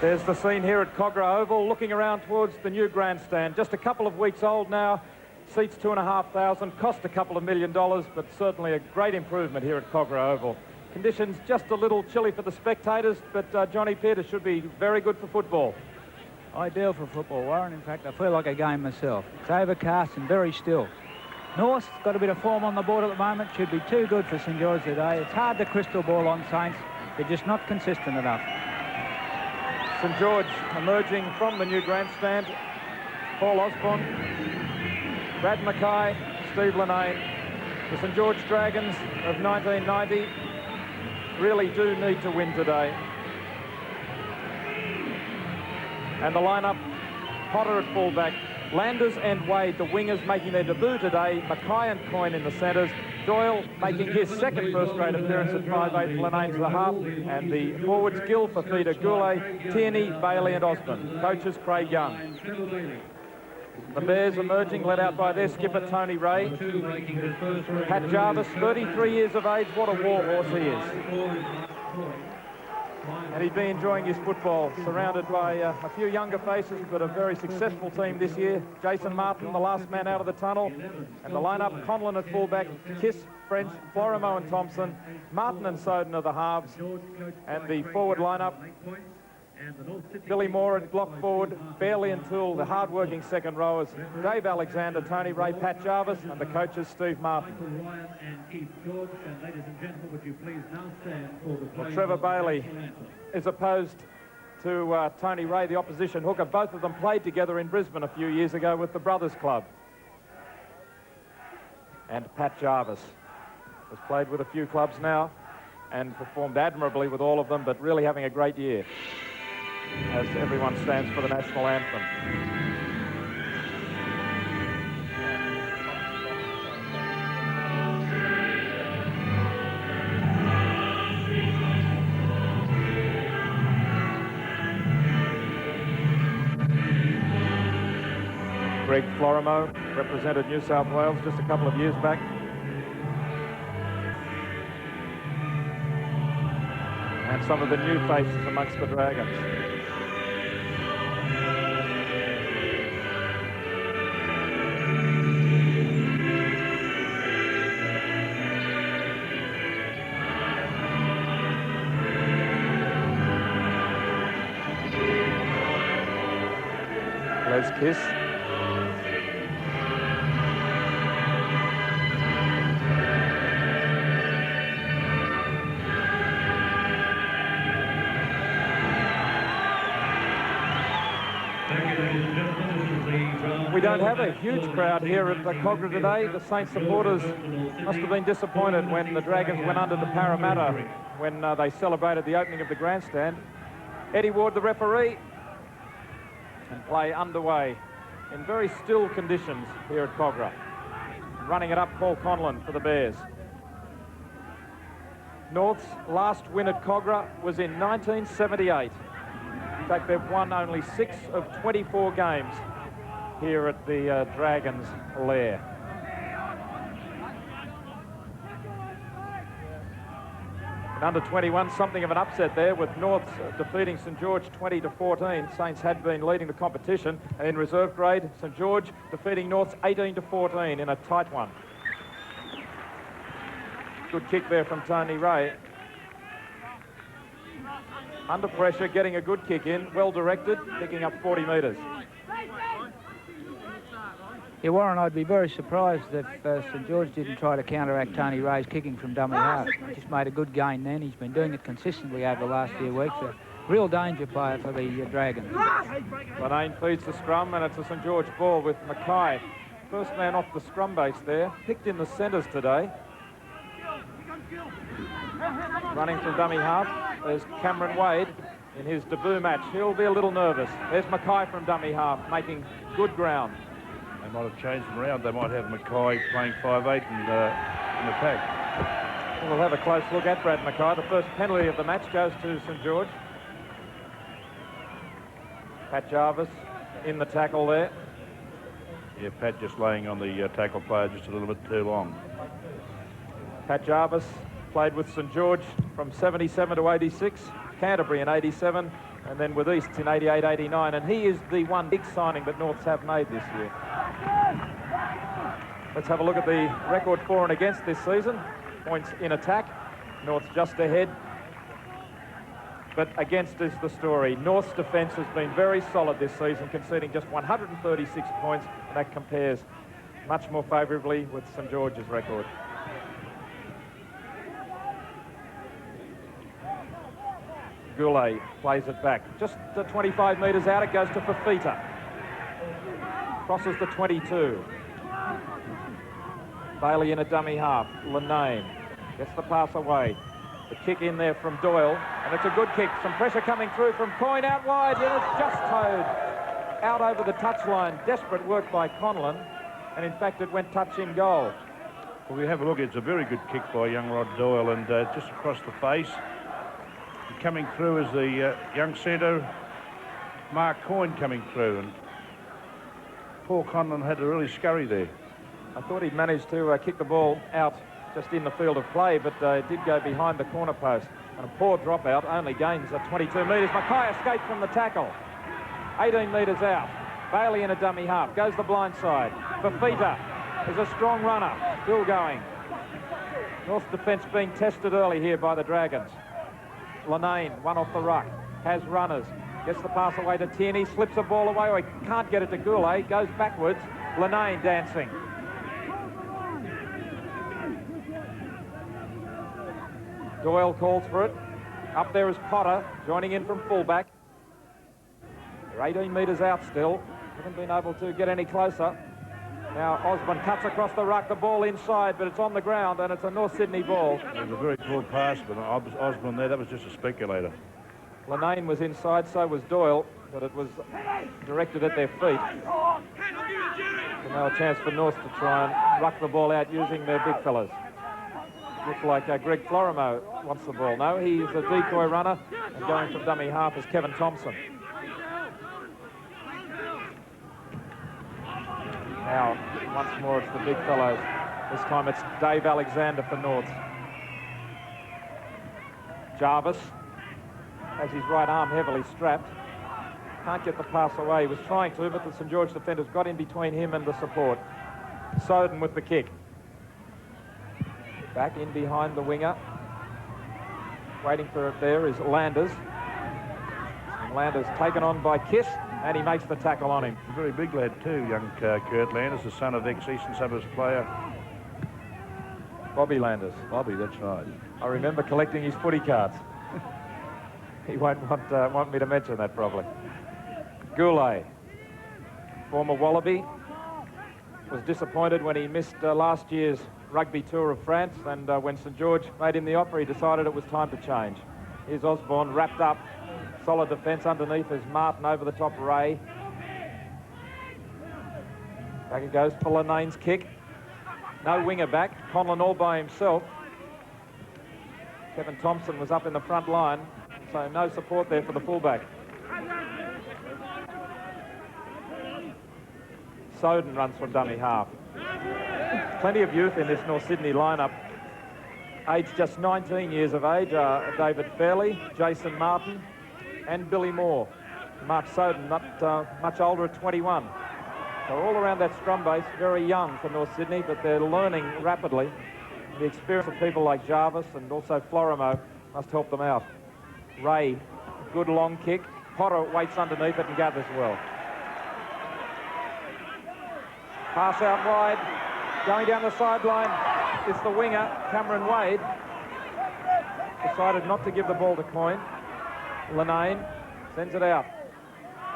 There's the scene here at Cogra Oval, looking around towards the new grandstand. Just a couple of weeks old now, seats 2,500, cost a couple of $1 million, but certainly a great improvement here at Cogra Oval. Conditions just a little chilly for the spectators, but Johnny Peters should be very good for football. Ideal for football, Warren. In fact, I feel like a game myself. It's overcast and very still. North's got a bit of form on the board at the moment. Should be too good for St George today. It's hard to crystal ball on Saints. They're just not consistent enough. St George emerging from the new grandstand. Paul Osborne, Brad Mackay, Steve Linnane. The St George Dragons of 1990 really do need to win today. And the lineup, Potter at fullback, Landers and Wade, the wingers, making their debut today. Mackay and Coyne in the centres. Doyle making his second first-grade appearance at 5'8", Linnane's the half. And the forwards, Gill, Fafita, Goulet, Tierney, Bailey and Osborne. Coaches, Craig Young. The Bears emerging, led out by their skipper, Tony Ray. Pat Jarvis, 33 years of age. What a war horse he is. And he'd be enjoying his football, surrounded by a few younger faces, but a very successful team this year. Jason Martin, the last man out of the tunnel. And the lineup, Conlon at fullback, Kiss, French, Florimo and Thompson, Martin and Soden are the halves. And the forward lineup, Billy Moore at block forward, Bailey and Toole, the hard-working second rowers, Dave Alexander, Tony Ray, Pat Jarvis, and the coaches, Steve Martin. Well, Trevor Bailey is opposed to Tony Ray, the opposition hooker. Both of them played together in Brisbane a few years ago with the Brothers Club. And Pat Jarvis has played with a few clubs now and performed admirably with all of them, but really having a great year as everyone stands for the national anthem. Greg Florimo represented New South Wales just a couple of years back. And some of the new faces amongst the Dragons. Les Kiss. We don't have a huge crowd here at the Cogra today. The Saints supporters must have been disappointed when the Dragons went under to Parramatta when they celebrated the opening of the grandstand. Eddie Ward, the referee, and play underway in very still conditions here at Cogra. Running it up, Paul Conlon for the Bears. North's last win at Cogra was in 1978. In fact, they've won only 6 of 24 games here at the Dragons' lair. In under 21, something of an upset there with Norths defeating St George 20-14. Saints had been leading the competition. And in reserve grade, St George defeating Norths 18-14 in a tight one. Good kick there from Tony Ray. Under pressure, getting a good kick in, well directed, picking up 40 metres. Yeah, Warren, I'd be very surprised if St George didn't try to counteract Tony Ray's kicking from dummy half. He just made a good gain then. He's been doing it consistently over the last few weeks. A real danger player for the Dragons. Linnane feeds the scrum, and it's a St George ball with Mackay. First man off the scrum base there. Picked in the centres today. Running from dummy half. There's Cameron Wade in his debut match. He'll be a little nervous. There's Mackay from dummy half, making good ground. They might have changed them around. They might have Mackay playing 5'8" in the pack. We'll have a close look at Brad Mackay. The first penalty of the match goes to St George. Pat Jarvis in the tackle there. Yeah, Pat just laying on the tackle player just a little bit too long. Pat Jarvis played with St George from 77 to 86, Canterbury in 87, and then with Easts in 88-89, and he is the one big signing that Norths have made this year. Let's have a look at the record for and against this season. Points in attack. North's just ahead. But against is the story. North's defence has been very solid this season, conceding just 136 points, and that compares much more favourably with St George's record. Goulet plays it back. Just 25 metres out, it goes to Fafita. Crosses the 22. Bailey in a dummy half. Linane gets the pass away. The kick in there from Doyle, and it's a good kick. Some pressure coming through from Coyne out wide, and it's just towed out over the touchline. Desperate work by Conlon, and in fact it went touch in goal. Well, we have a look. It's a very good kick by young Rod Doyle, and just across the face. And coming through is the young centre, Mark Coyne, coming through, and Paul Conlon had to really scurry there. I thought he'd managed to kick the ball out just in the field of play, but it did go behind the corner post. And a poor dropout, only gains at 22 metres. Mackay escaped from the tackle. 18 metres out. Bailey in a dummy half. Goes the blind side. Fafita is a strong runner. Still going. North's defence being tested early here by the Dragons. Linane, one off the ruck. Has runners. Gets the pass away to Tierney. Slips the ball away. Oh, he can't get it to Goulet. Goes backwards. Linane dancing. Doyle calls for it. Up there is Potter, joining in from fullback. They're 18 metres out still. Haven't been able to get any closer. Now Osborne cuts across the ruck, the ball inside, but it's on the ground, and it's a North Sydney ball. It was a very poor pass, but Osborne there, that was just a speculator. Linane was inside, so was Doyle, but it was directed at their feet. So now a chance for North to try and ruck the ball out using their big fellas. Looks like Greg Florimo wants the ball. No, he's a decoy runner, and going from dummy half is Kevin Thompson. Now, once more, it's the big fellows. This time it's Dave Alexander for North. Jarvis has his right arm heavily strapped. Can't get the pass away. He was trying to, but the St George defenders got in between him and the support. Soden with the kick. Back in behind the winger. Waiting for it there is Landers. And Landers taken on by Kiss, and he makes the tackle on him. A very big lad too, young Kurt Landers, the son of ex-Eastern Suburbs player Bobby Landers. Bobby, that's right. I remember collecting his footy cards. He won't want me to mention that probably. Goulet, former Wallaby, was disappointed when he missed last year's rugby tour of France, and when St George made him the offer, he decided it was time to change. Here's Osborne wrapped up. Solid defence underneath is Martin over the top Ray. Back it goes for Linane's kick. No winger back. Conlon all by himself. Kevin Thompson was up in the front line, so no support there for the fullback. Soden runs from dummy half. Plenty of youth in this North Sydney lineup. Aged just 19 years of age are David Fairley, Jason Martin, and Billy Moore. Mark Soden, not much older at 21. So all around that scrum base, very young for North Sydney, but they're learning rapidly. The experience of people like Jarvis and also Florimo must help them out. Ray, good long kick. Potter waits underneath it and gathers well. Pass out wide. Going down the sideline is the winger, Cameron Wade. Decided not to give the ball to Coyne. Linane sends it out.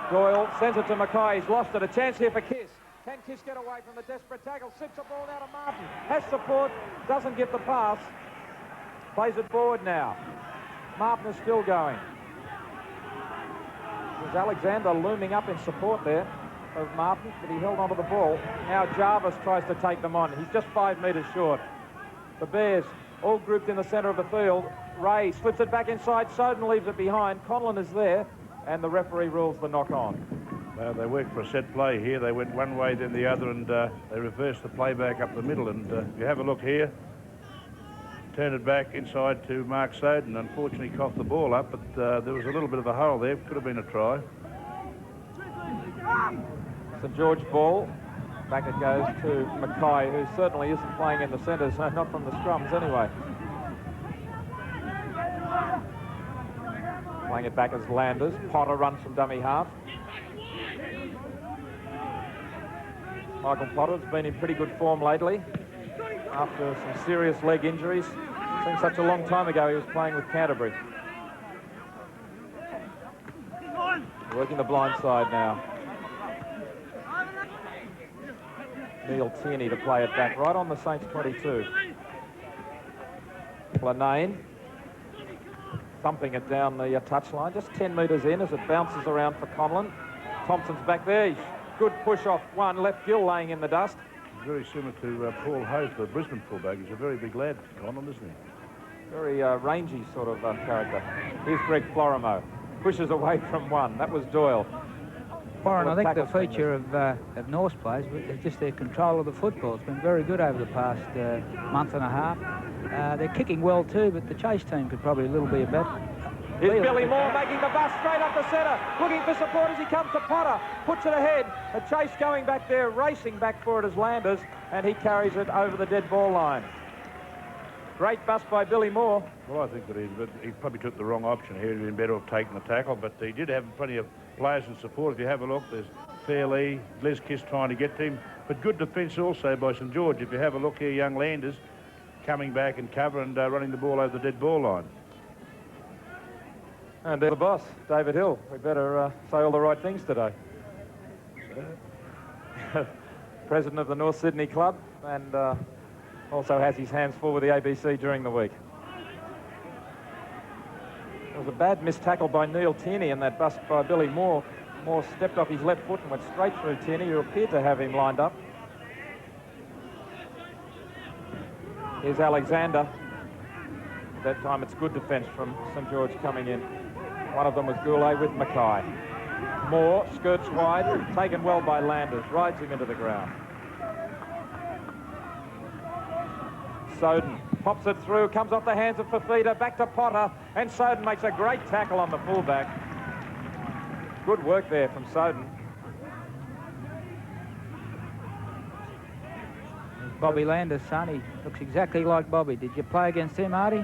Doyle sends it to Mackay. He's lost it. A chance here for Kiss. Can Kiss get away from the desperate tackle? Sips the ball now to Martin. Has support. Doesn't get the pass. Plays it forward now. Martin is still going. There's Alexander looming up in support there of Martin, but he held onto the ball. Now Jarvis tries to take them on. He's just 5 metres short. The Bears all grouped in the centre of the field. Ray slips it back inside. Soden leaves it behind. Conlon is there, and the referee rules the knock-on. They worked for a set play here. They went one way, then the other, and they reversed the play back up the middle. And if you have a look here, turned it back inside to Mark Soden. Unfortunately, coughed the ball up, but there was a little bit of a hole there. Could have been a try. St George ball. Back it goes to Mackay, who certainly isn't playing in the centres, so not from the scrums anyway. Playing it back as Landers. Potter runs from dummy half. Michael Potter has been in pretty good form lately after some serious leg injuries. Seems such a long time ago he was playing with Canterbury. Working the blind side now. Neil Tierney to play it back right on the Saints 22. Lanane thumping it down the touchline, just 10 metres in as it bounces around for Conlon. Thompson's back there. Good push off one, left Gill laying in the dust. Very similar to Paul Hope, the Brisbane fullback. He's a very big lad, Conlon, isn't he? Very rangy sort of character. Here's Greg Florimo. Pushes away from one. That was Doyle. Warren, I think the feature of North's players is just their control of the football. It's been very good over the past month and a half. They're kicking well too, but the chase team could probably a little bit better. Here's Billy Moore making the bust straight up the centre, looking for support as he comes to Potter, puts it ahead. A chase going back there, racing back for it as Landers, and he carries it over the dead ball line. Great bust by Billy Moore. Well, I think that he probably took the wrong option here. He'd been better off taking the tackle, but he did have plenty of players in support. If you have a look, there's Fairley, Les Kiss trying to get to him, but good defence also by St George. If you have a look here, young Landers coming back and cover and running the ball over the dead ball line. And the boss, David Hill. We better say all the right things today. President of the North Sydney Club, and also has his hands full with the ABC during the week. It was a bad missed tackle by Neil Tierney in that bust by Billy Moore. Moore stepped off his left foot and went straight through Tierney, who appeared to have him lined up. Here's Alexander. That time it's good defence from St George coming in. One of them was Goulet with Mackay. Moore skirts wide, taken well by Landers, rides him into the ground. Soden pops it through, comes off the hands of Fafita, back to Potter, and Soden makes a great tackle on the fullback. Good work there from Soden. Bobby Landers' son, he looks exactly like Bobby. Did you play against him, Artie?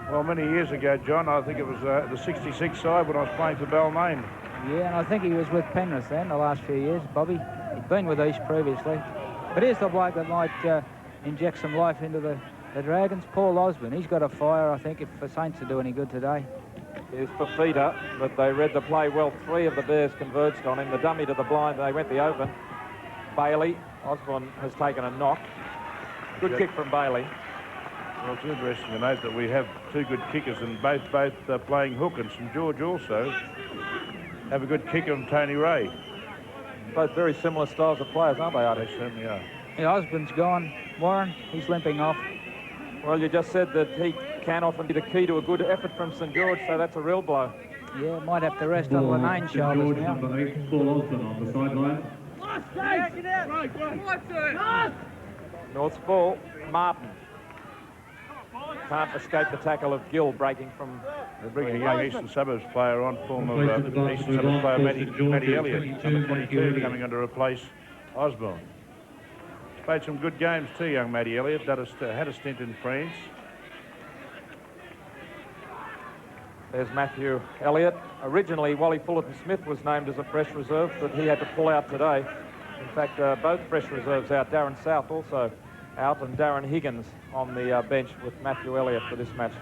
Well, many years ago, John, I think it was the 66 side when I was playing for Balmain. Yeah, and I think he was with Penrith then the last few years, Bobby. He'd been with East previously. But here's the bloke that might inject some life into the Dragons, Paul Osborne. He's got a fire, I think, if the Saints are doing any good today. Here's Fafita, but they read the play well. Three of the Bears converged on him. The dummy to the blind, they went the open. Bailey, Osborne has taken a knock. Good kick from Bailey. Well, it's interesting to note that we have two good kickers, and both playing hook, and St George also have a good kicker from Tony Ray. Both very similar styles of players, aren't they, Artie? They certainly are. Yeah, Osborne's gone. Warren, he's limping off. Well, you just said that he can often be the key to a good effort from St George, so that's a real blow. Yeah, might have to rest on Lanane's shoulders now. Number 8, Paul Osborne on the sideline. North's ball, Martin. Can't escape the tackle of Gill breaking from... They're bringing a young Eastern Suburbs player on, former Eastern Suburbs player Matty Elliott, number 22, coming on to replace Osborne. Played some good games too, young Matty Elliott. Had a stint in France. There's Matthew Elliott. Originally, Wally Fullerton-Smith was named as a fresh reserve, but he had to pull out today. In fact, both fresh reserves out. Darren South also out, and Darren Higgins on the bench with Matthew Elliott for this match.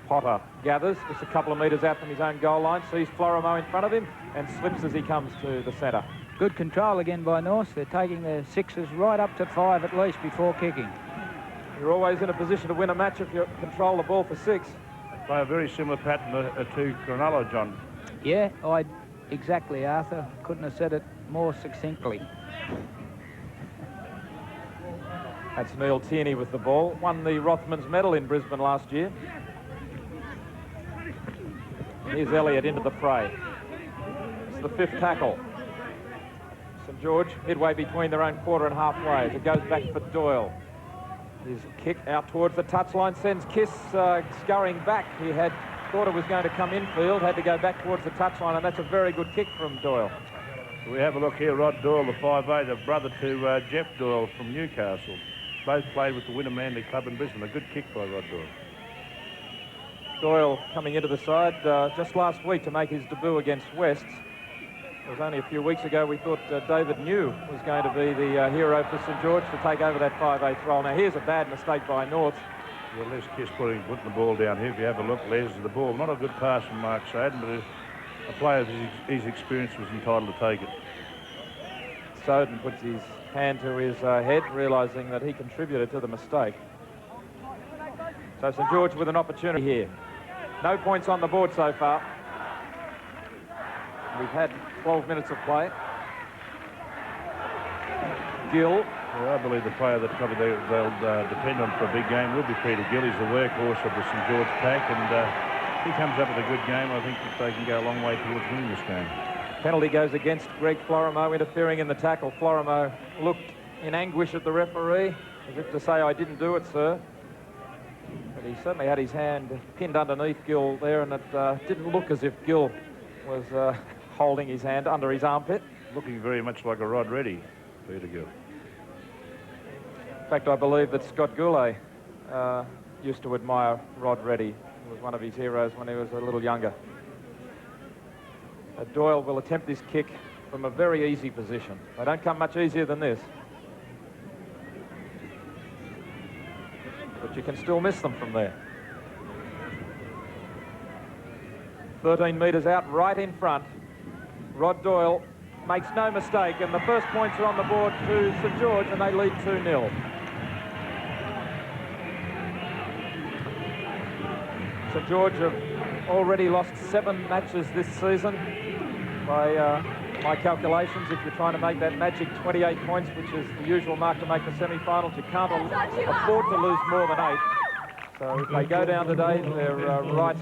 Potter gathers just a couple of metres out from his own goal line, sees Florimo in front of him and slips as he comes to the centre. Good control again by North. They're taking their sixes right up to 5 at least before kicking. You're always in a position to win a match if you control the ball for 6. Play a very similar pattern to Cronulla, John. Yeah, exactly, Arthur. Couldn't have said it more succinctly. That's Neil Tierney with the ball. Won the Rothmans medal in Brisbane last year. Here's Elliott into the fray. It's the 5th tackle. St George midway between their own quarter and halfway. It goes back for Doyle. His kick out towards the touchline sends Kiss scurrying back. He had thought it was going to come infield, had to go back towards the touchline, and that's a very good kick from Doyle. We have a look here. Rod Doyle, the 5'8", a brother to Jeff Doyle from Newcastle. Both played with the Wynnum Manly Club in Brisbane. A good kick by Rod Doyle. Doyle coming into the side just last week to make his debut against Wests. It was only a few weeks ago we thought David New was going to be the hero for St George to take over that 5'8" role. Now here's a bad mistake by North. Yeah, Les Kiss putting the ball down here. If you have a look, Les, the ball, not a good pass from Mark Soden, but a player of his experience was entitled to take it. Soden puts his hand to his head, realising that he contributed to the mistake. So St George with an opportunity here. No points on the board so far. We've had 12 minutes of play. Gill. Well, I believe the player that probably they'll depend on for a big game will be Peter Gill. He's the workhorse of the St George pack, and if he comes up with a good game, I think that they can go a long way towards winning this game. Penalty goes against Greg Florimo, interfering in the tackle. Florimo looked in anguish at the referee, as if to say, I didn't do it, sir. But he certainly had his hand pinned underneath Gill there, and it didn't look as if Gill was holding his hand under his armpit. Looking very much like a Rod Reddy, Peter Gill. In fact, I believe that Scott Goulet used to admire Rod Reddy. He was one of his heroes when he was a little younger. Doyle will attempt this kick from a very easy position. They don't come much easier than this. But you can still miss them from there. 13 metres out, right in front. Rod Doyle makes no mistake, and the first points are on the board to St George, and they lead 2-0. St George have already lost 7 matches this season by my calculations. If you're trying to make that magic 28 points, which is the usual mark to make the semi-finals, you can't afford to lose more than 8. So if they go down today, they're right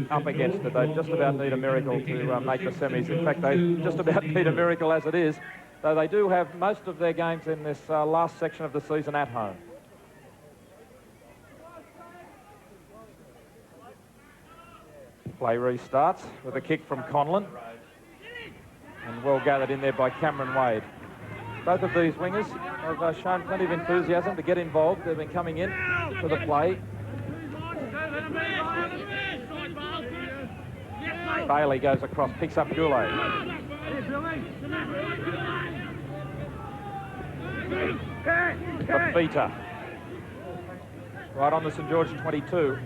up against it. They just about need a miracle to make the semis. In fact, they just about need a miracle as it is, though they do have most of their games in this last section of the season at home. Play restarts with a kick from Conlon. And well gathered in there by Cameron Wade. Both of these wingers have shown plenty of enthusiasm to get involved. They've been coming in to the play. Bailey goes across, picks up Goulet. Fafita. Right on the St George 22.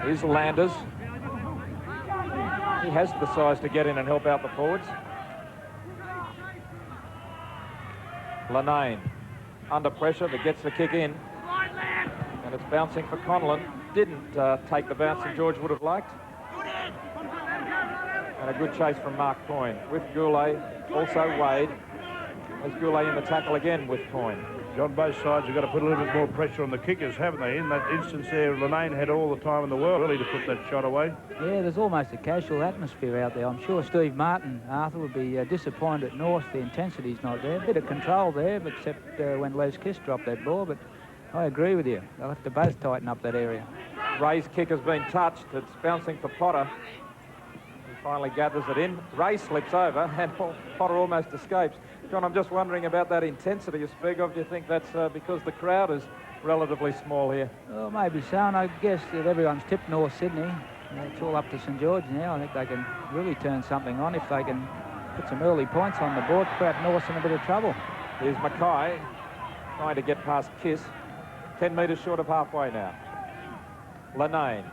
Here's Landers. He has the size to get in and help out the forwards. Lanane under pressure, but gets the kick in. And it's bouncing for Conlon. Didn't take the bounce that George would have liked. And a good chase from Mark Coyne with Goulet, also Wade. There's Goulet in the tackle again with Coyne. John, both sides have got to put a little bit more pressure on the kickers, haven't they? In that instance there, Lanane had all the time in the world really to put that shot away. Yeah, there's almost a casual atmosphere out there. I'm sure Steve Martin, Arthur, would be disappointed at North. The intensity's not there. A bit of control there, but except when Les Kiss dropped that ball. But I agree with you. They'll have to both tighten up that area. Ray's kick has been touched. It's bouncing for Potter. He finally gathers it in. Ray slips over, and Potter almost escapes. John, I'm just wondering about that intensity you speak of. Do you think that's because the crowd is relatively small here? Well, maybe so, and I guess that everyone's tipped North Sydney. It's all up to St George now. I think they can really turn something on if they can put some early points on the board. Perhaps North's in a bit of trouble. Here's Mackay trying to get past Kiss. 10 metres short of halfway now. Lanane.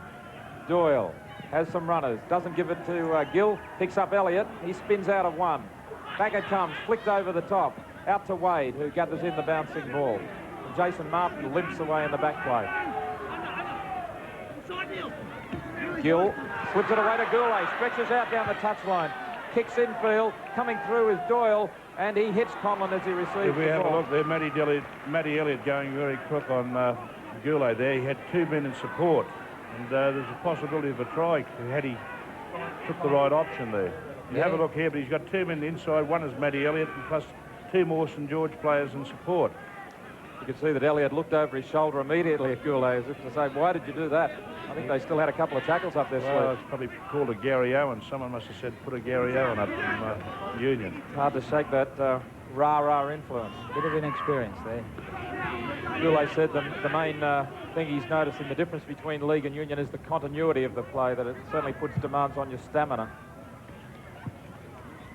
Doyle has some runners. Doesn't give it to Gill. Picks up Elliott. He spins out of one. Back it comes, flicked over the top, out to Wade, who gathers in the bouncing ball. And Jason Martin limps away in the back play. Gill slips it away to Goulet, stretches out down the touchline, kicks infield, coming through is Doyle, and he hits Conlon as he receives If we the have ball. a look there, Matty Elliott going very quick on Goulet there. He had 2 men in support, and there's a possibility of a try had he took the right option there. You have a look here, but he's got 2 men inside. One is Matty Elliott, and plus 2 more St George players in support. You could see that Elliott looked over his shoulder immediately at Goulet as if to say, why did you do that? I think they still had a couple of tackles up their Well, sleeve. it's probably called a Gary Owen. Someone must have said, put a Gary Owen up in Union. Hard to shake that rah-rah influence. Bit of inexperience there. Goulet said the main thing he's noticed in the difference between League and Union is the continuity of the play, that it certainly puts demands on your stamina.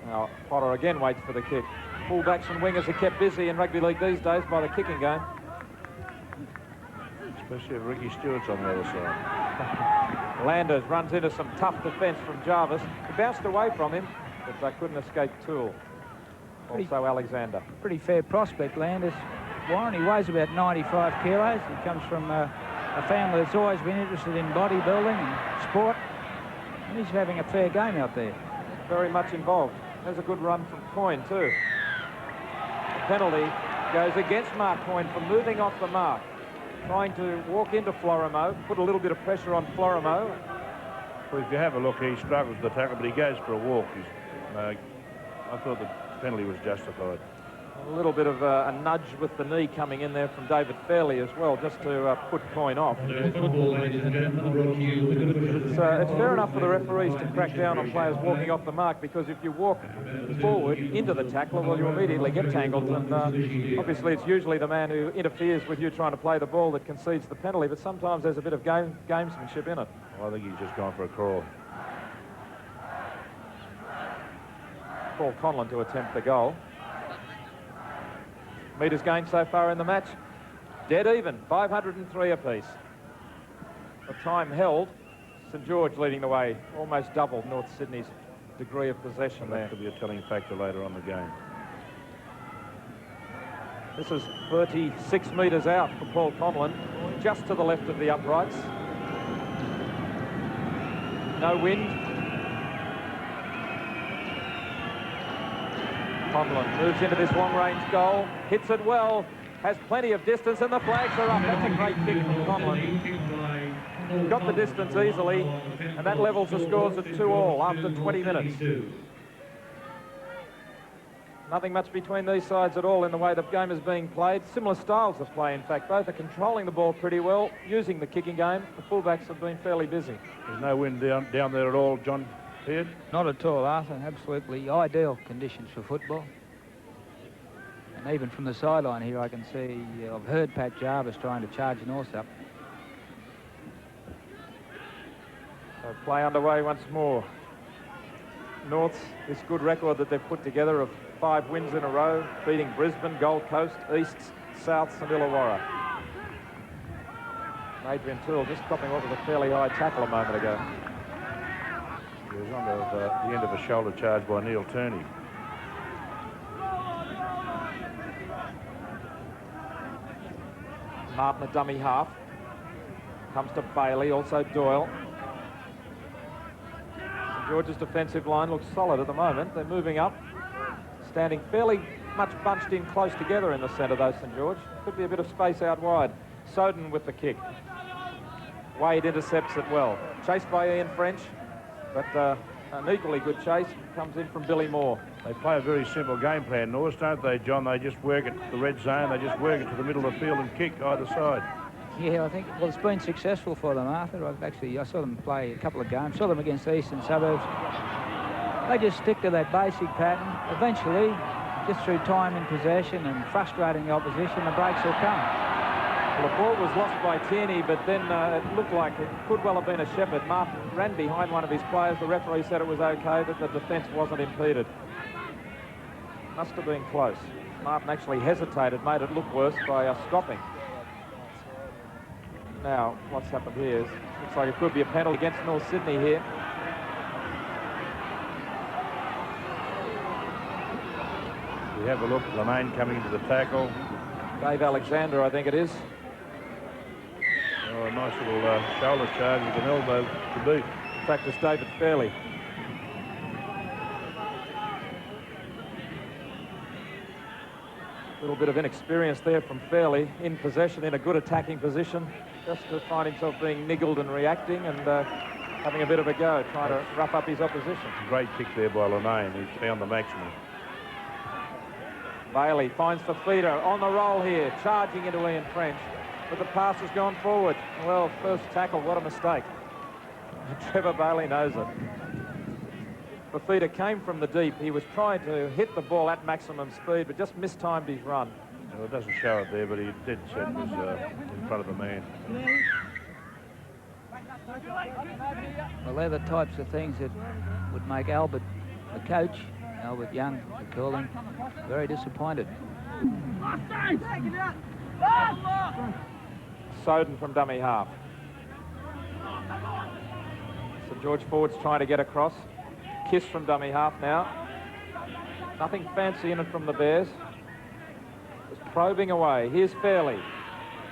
Now, Potter again waits for the kick. Fullbacks and wingers are kept busy in rugby league these days by the kicking game. Especially if Ricky Stewart's on the other side. Landers runs into some tough defence from Jarvis. He bounced away from him, but they couldn't escape Toole. Also Alexander. Pretty fair prospect, Landers. Warren, he weighs about 95 kilos. He comes from a family that's always been interested in bodybuilding and sport. And he's having a fair game out there. Very much involved. There's a good run from Coyne too. The penalty goes against Mark Coyne for moving off the mark, trying to walk into Florimo, put a little bit of pressure on Florimo. Well, if you have a look, he struggles with the tackle, but he goes for a walk. I thought the penalty was justified. A little bit of a nudge with the knee coming in there from David Fairley as well, just to put Coyne off. Football, ladies and gentlemen, brought to you with a good wishes. It's fair enough for the referees to crack down on players walking off the mark, because if you walk forward into the tackler, well, you immediately get tangled, and obviously it's usually the man who interferes with you trying to play the ball that concedes the penalty, but sometimes there's a bit of gamesmanship in it. Well, I think he's just gone for a crawl. Paul Conlon to attempt the goal. Metres gained so far in the match, dead even, 503 apiece. The time held, St George leading the way, almost doubled North Sydney's degree of possession there. That could be a telling factor later on in the game. This is 36 metres out for Paul Conlon, just to the left of the uprights. No wind. Conlon moves into this long-range goal, hits it well, has plenty of distance, and the flags are up. That's a great kick from Conlon. Got the distance easily, and that levels the scores at 2-2 after 20 minutes. Nothing much between these sides at all in the way the game is being played. Similar styles of play, in fact. Both are controlling the ball pretty well, using the kicking game. The fullbacks have been fairly busy. There's no wind down there at all, John Peard? Not at all, Arthur. Absolutely ideal conditions for football. And even from the sideline here, I can see, I've heard Pat Jarvis trying to charge North up. So play underway once more. North's this good record that they've put together of 5 wins in a row, beating Brisbane, Gold Coast, Easts, Souths and Illawarra. Adrian Toole just copping what was a fairly high tackle a moment ago. He was on the end of a shoulder charge by Neil Turney. Martin, a dummy half. Comes to Bailey, also Doyle. St George's defensive line looks solid at the moment. They're moving up, standing fairly much bunched in close together in the centre, though, St George. Could be a bit of space out wide. Soden with the kick. Wade intercepts it well. Chased by Ian French, but an equally good chase comes in from Billy Moore. They play a very simple game plan, Norse, don't they, John? They just work it to the red zone, they just work it to the middle of the field and kick either side. Yeah, I think, well, it's been successful for them, Arthur. I saw them play a couple of games, saw them against the Eastern Suburbs. They just stick to that basic pattern. Eventually, just through time in possession and frustrating the opposition, the breaks will come. Well, the ball was lost by Tierney, but then it looked like it could well have been a Shepherd. Martin ran behind one of his players. The referee said it was okay, that the defence wasn't impeded. Must have been close. Martin actually hesitated, made it look worse by stopping. Now, what's happened here is, looks like it could be a penalty against North Sydney here. We have a look, Lemaine coming into the tackle. Dave Alexander, I think it is. Oh, a nice little shoulder charge with an elbow to boot. In fact, it's David Fairley. A little bit of inexperience there from Fairley, in possession, in a good attacking position, just to find himself being niggled and reacting and having a bit of a go, trying to rough up his opposition. Great kick there by Lemaine. He's found the maximum. Bailey finds Fafita on the roll here, charging into Ian French, but the pass has gone forward. Well, first tackle, what a mistake. Trevor Bailey knows it. Fafita came from the deep. He was trying to hit the ball at maximum speed, but just mistimed his run. Well, it doesn't show it there, but he did set was in front of the man. Well, they're the types of things that would make Albert, the coach, Albert Young, the curling, very disappointed. Soden from dummy half. St George forwards trying to get across. Kiss from dummy half now. Nothing fancy in it from the Bears. Just probing away. Here's Fairley.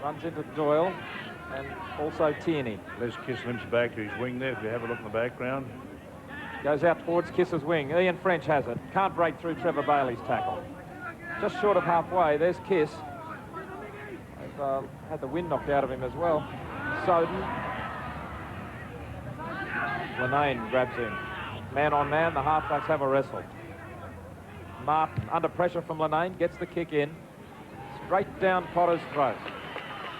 Runs into Doyle and also Tierney. Les Kiss limps back to his wing there, if you have a look in the background. Goes out towards Kiss's wing. Ian French has it. Can't break through Trevor Bailey's tackle. Just short of halfway. There's Kiss. They've had the wind knocked out of him as well. Soden. Lenane grabs him. Man on man, the halfbacks have a wrestle. Martin, under pressure from Lenane, gets the kick in. Straight down Potter's throat.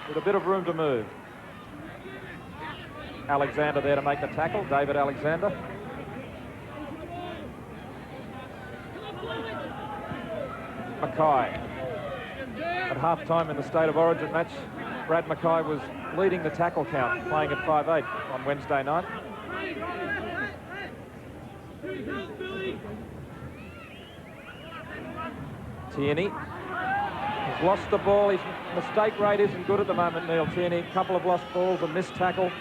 With a bit of room to move. Alexander there to make the tackle. David Alexander. Mackay. At half-time in the State of Origin match, Brad Mackay was leading the tackle count, playing at 5'8" on Wednesday night. Tierney has lost the ball. His mistake rate isn't good at the moment, Neil Tierney. A couple of lost balls, a missed tackle.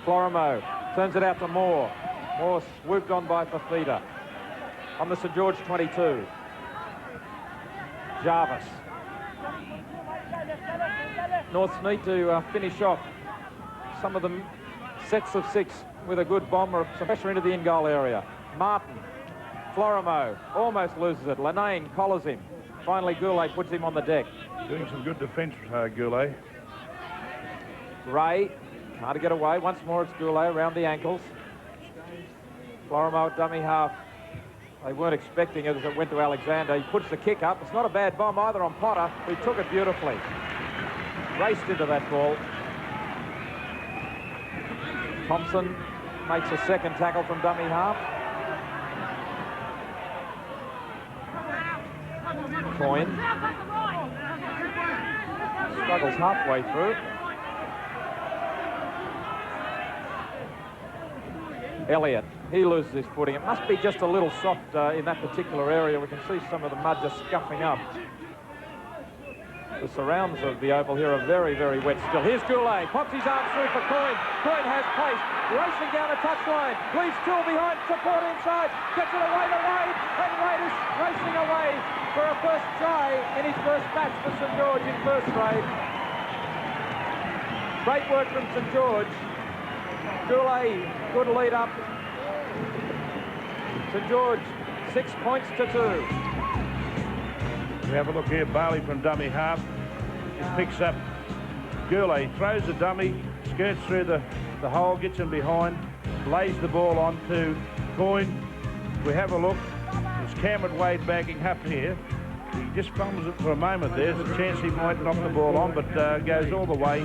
Florimo turns it out to Moore. Moore swooped on by Fafita. On the St George 22. Jarvis. Norths need to finish off some of the sets of six with a good bomb or some pressure into the in-goal area. Martin. Florimo almost loses it. Lenane collars him. Finally, Goulet puts him on the deck. Doing some good defence, Goulet. Ray can't get away. Once more, it's Goulet around the ankles. Florimo at dummy half. They weren't expecting it as it went to Alexander. He puts the kick up. It's not a bad bomb either on Potter, who took it beautifully. Raced into that ball. Thompson makes a second tackle from dummy half. Coyne struggles halfway through. Elliott, he loses his footing. It must be just a little soft in that particular area. We can see some of the mud just scuffing up. The surrounds of the oval here are very, very wet still. Here's Goulet, pops his arm through for Coyne. Coyne has pace, racing down the touchline. Leaves Toole behind, support inside, gets it away to Wade, and Wade is racing away for a first try in his first match for St George in first grade. Great work from St George. Goulet, good lead up. St George, 6 points to 2. We have a look here, Bailey from dummy half. Just picks up Goulet, throws the dummy, skirts through the hole, gets him behind, lays the ball on to Coyne. We have a look. There's Cameron Wade backing up here. He just fumbles it for a moment there. There's a chance he might knock the ball on, but goes all the way.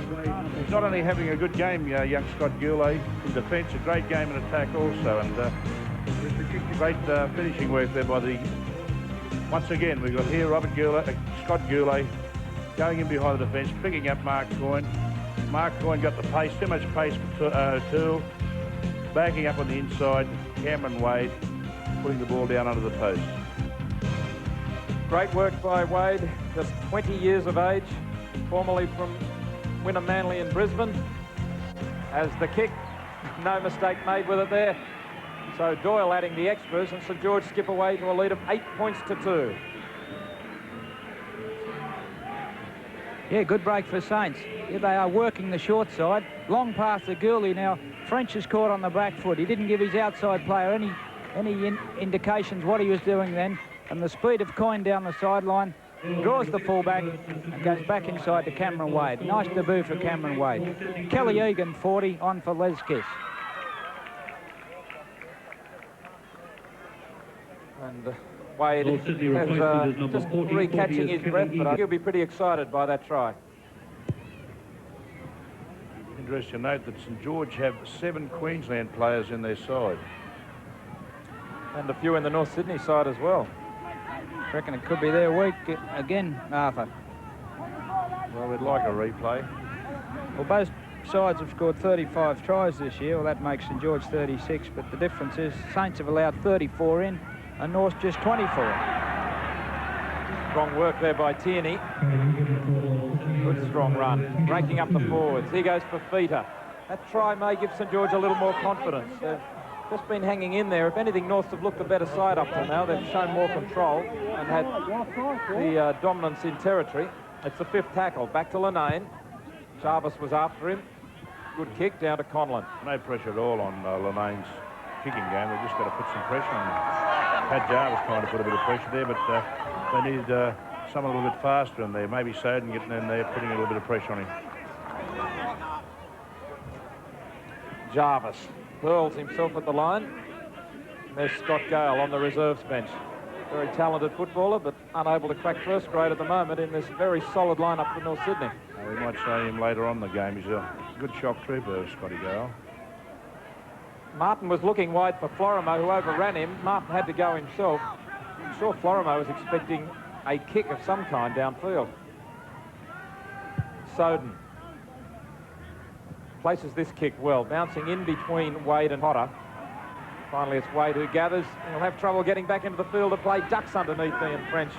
He's not only having a good game, young Scott Goulet, in defence, a great game in attack also, and great finishing work there by the... Once again, we've got here Scott Goulet going in behind the defence, picking up Mark Coyne. Mark Coyne got the pace, too much pace for Toole. Backing up on the inside, Cameron Wade putting the ball down under the post. Great work by Wade, just 20 years of age, formerly from Wynnum Manly in Brisbane. As the kick, no mistake made with it there. So Doyle adding the extras, and St George skip away to a lead of 8 points to 2. Yeah, good break for Saints. Here they are working the short side. Long pass to Gourley now. French is caught on the back foot. He didn't give his outside player any indications what he was doing then. And the speed of Coyne down the sideline draws the fullback and goes back inside to Cameron Wade. Nice debut for Cameron Wade. Kelly Egan, 40, on for Les Kiss. And Wade North Sydney is replacement is number just 40, recatching 40 is his breath, Kevin but Egan. he'll be pretty excited by that try. Interesting to note that St George have 7 Queensland players in their side. And a few in the North Sydney side as well. Reckon it could be their week again, Arthur. Well, we'd like a replay. Well, both sides have scored 35 tries this year. Well, that makes St George 36, but the difference is Saints have allowed 34 in and North just 24. Strong work there by Tierney. Good strong run. Breaking up the forwards. Here goes Fafita. That try may give St George a little more confidence. They've just been hanging in there. If anything, North have looked the better side up till now. They've shown more control and had the dominance in territory. It's the 5th tackle. Back to Linane. Jarvis was after him. Good kick down to Conlon. No pressure at all on Linane's kicking game. They've just got to put some pressure on him. Had Jarvis trying to put a bit of pressure there, but they need someone a little bit faster in there. Maybe Soden getting in there, putting a little bit of pressure on him. Jarvis hurls himself at the line. There's Scott Gale on the reserves bench. Very talented footballer, but unable to crack first grade at the moment in this very solid lineup for North Sydney. We might see him later on in the game. He's a good shock trooper, Scotty Gale. Martin was looking wide for Florimo, who overran him. Martin had to go himself. I'm sure Florimo was expecting a kick of some kind downfield. Soden places this kick well, bouncing in between Wade and Potter. Finally, it's Wade who gathers. He'll have trouble getting back into the field of play. Ducks underneath Ian French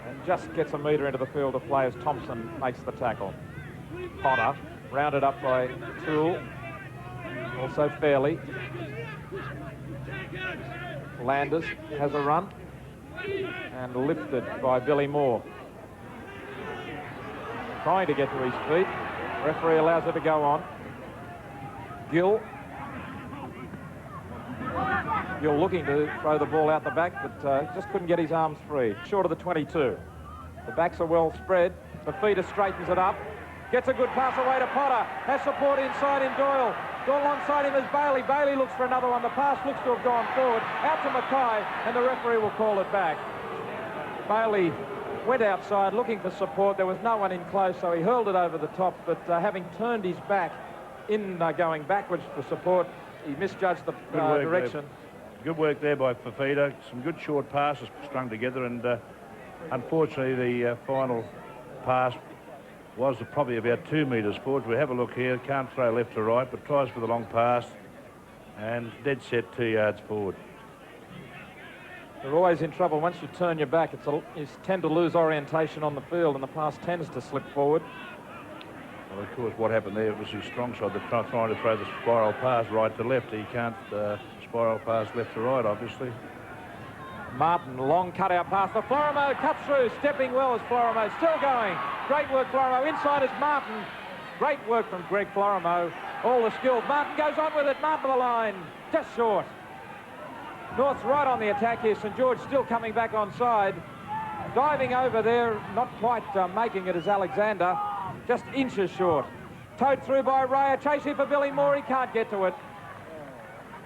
and just gets a metre into the field of play as Thompson makes the tackle. Potter rounded up by Toole, also Fairley. Landers has a run and lifted by Billy Moore. Trying to get to his feet. Referee allows it to go on. Gill looking to throw the ball out the back, but just couldn't get his arms free. Short of the 22. The backs are well spread. The feeder straightens it up. Gets a good pass away to Potter. Has support inside in Doyle. Doyle alongside him is Bailey. Bailey looks for another one. The pass looks to have gone forward. Out to Mackay, and the referee will call it back. Bailey went outside looking for support. There was no one in close, so he hurled it over the top, but having turned his back in going backwards for support, he misjudged the direction. Good work there by Fafita. Some good short passes strung together, and unfortunately the final pass was probably about 2 metres forward. We have a look here. Can't throw left to right, but tries for the long pass, and dead set 2 yards forward. They're always in trouble once you turn your back. You tend to lose orientation on the field, and the pass tends to slip forward. Well, of course, what happened there was his strong side. They're trying to throw the spiral pass right to left. He can't spiral pass left to right, obviously. Martin, long cut-out pass for Florimo. Cut through, stepping well as Florimo. Still going. Great work, Florimo. Inside is Martin. Great work from Greg Florimo. All the skills. Martin goes on with it. Martin to the line. Just short. North's right on the attack here. St George still coming back onside. Diving over there, not quite making it as Alexander. Just inches short. Towed through by Raya. Chasing for Billy Moore. He can't get to it.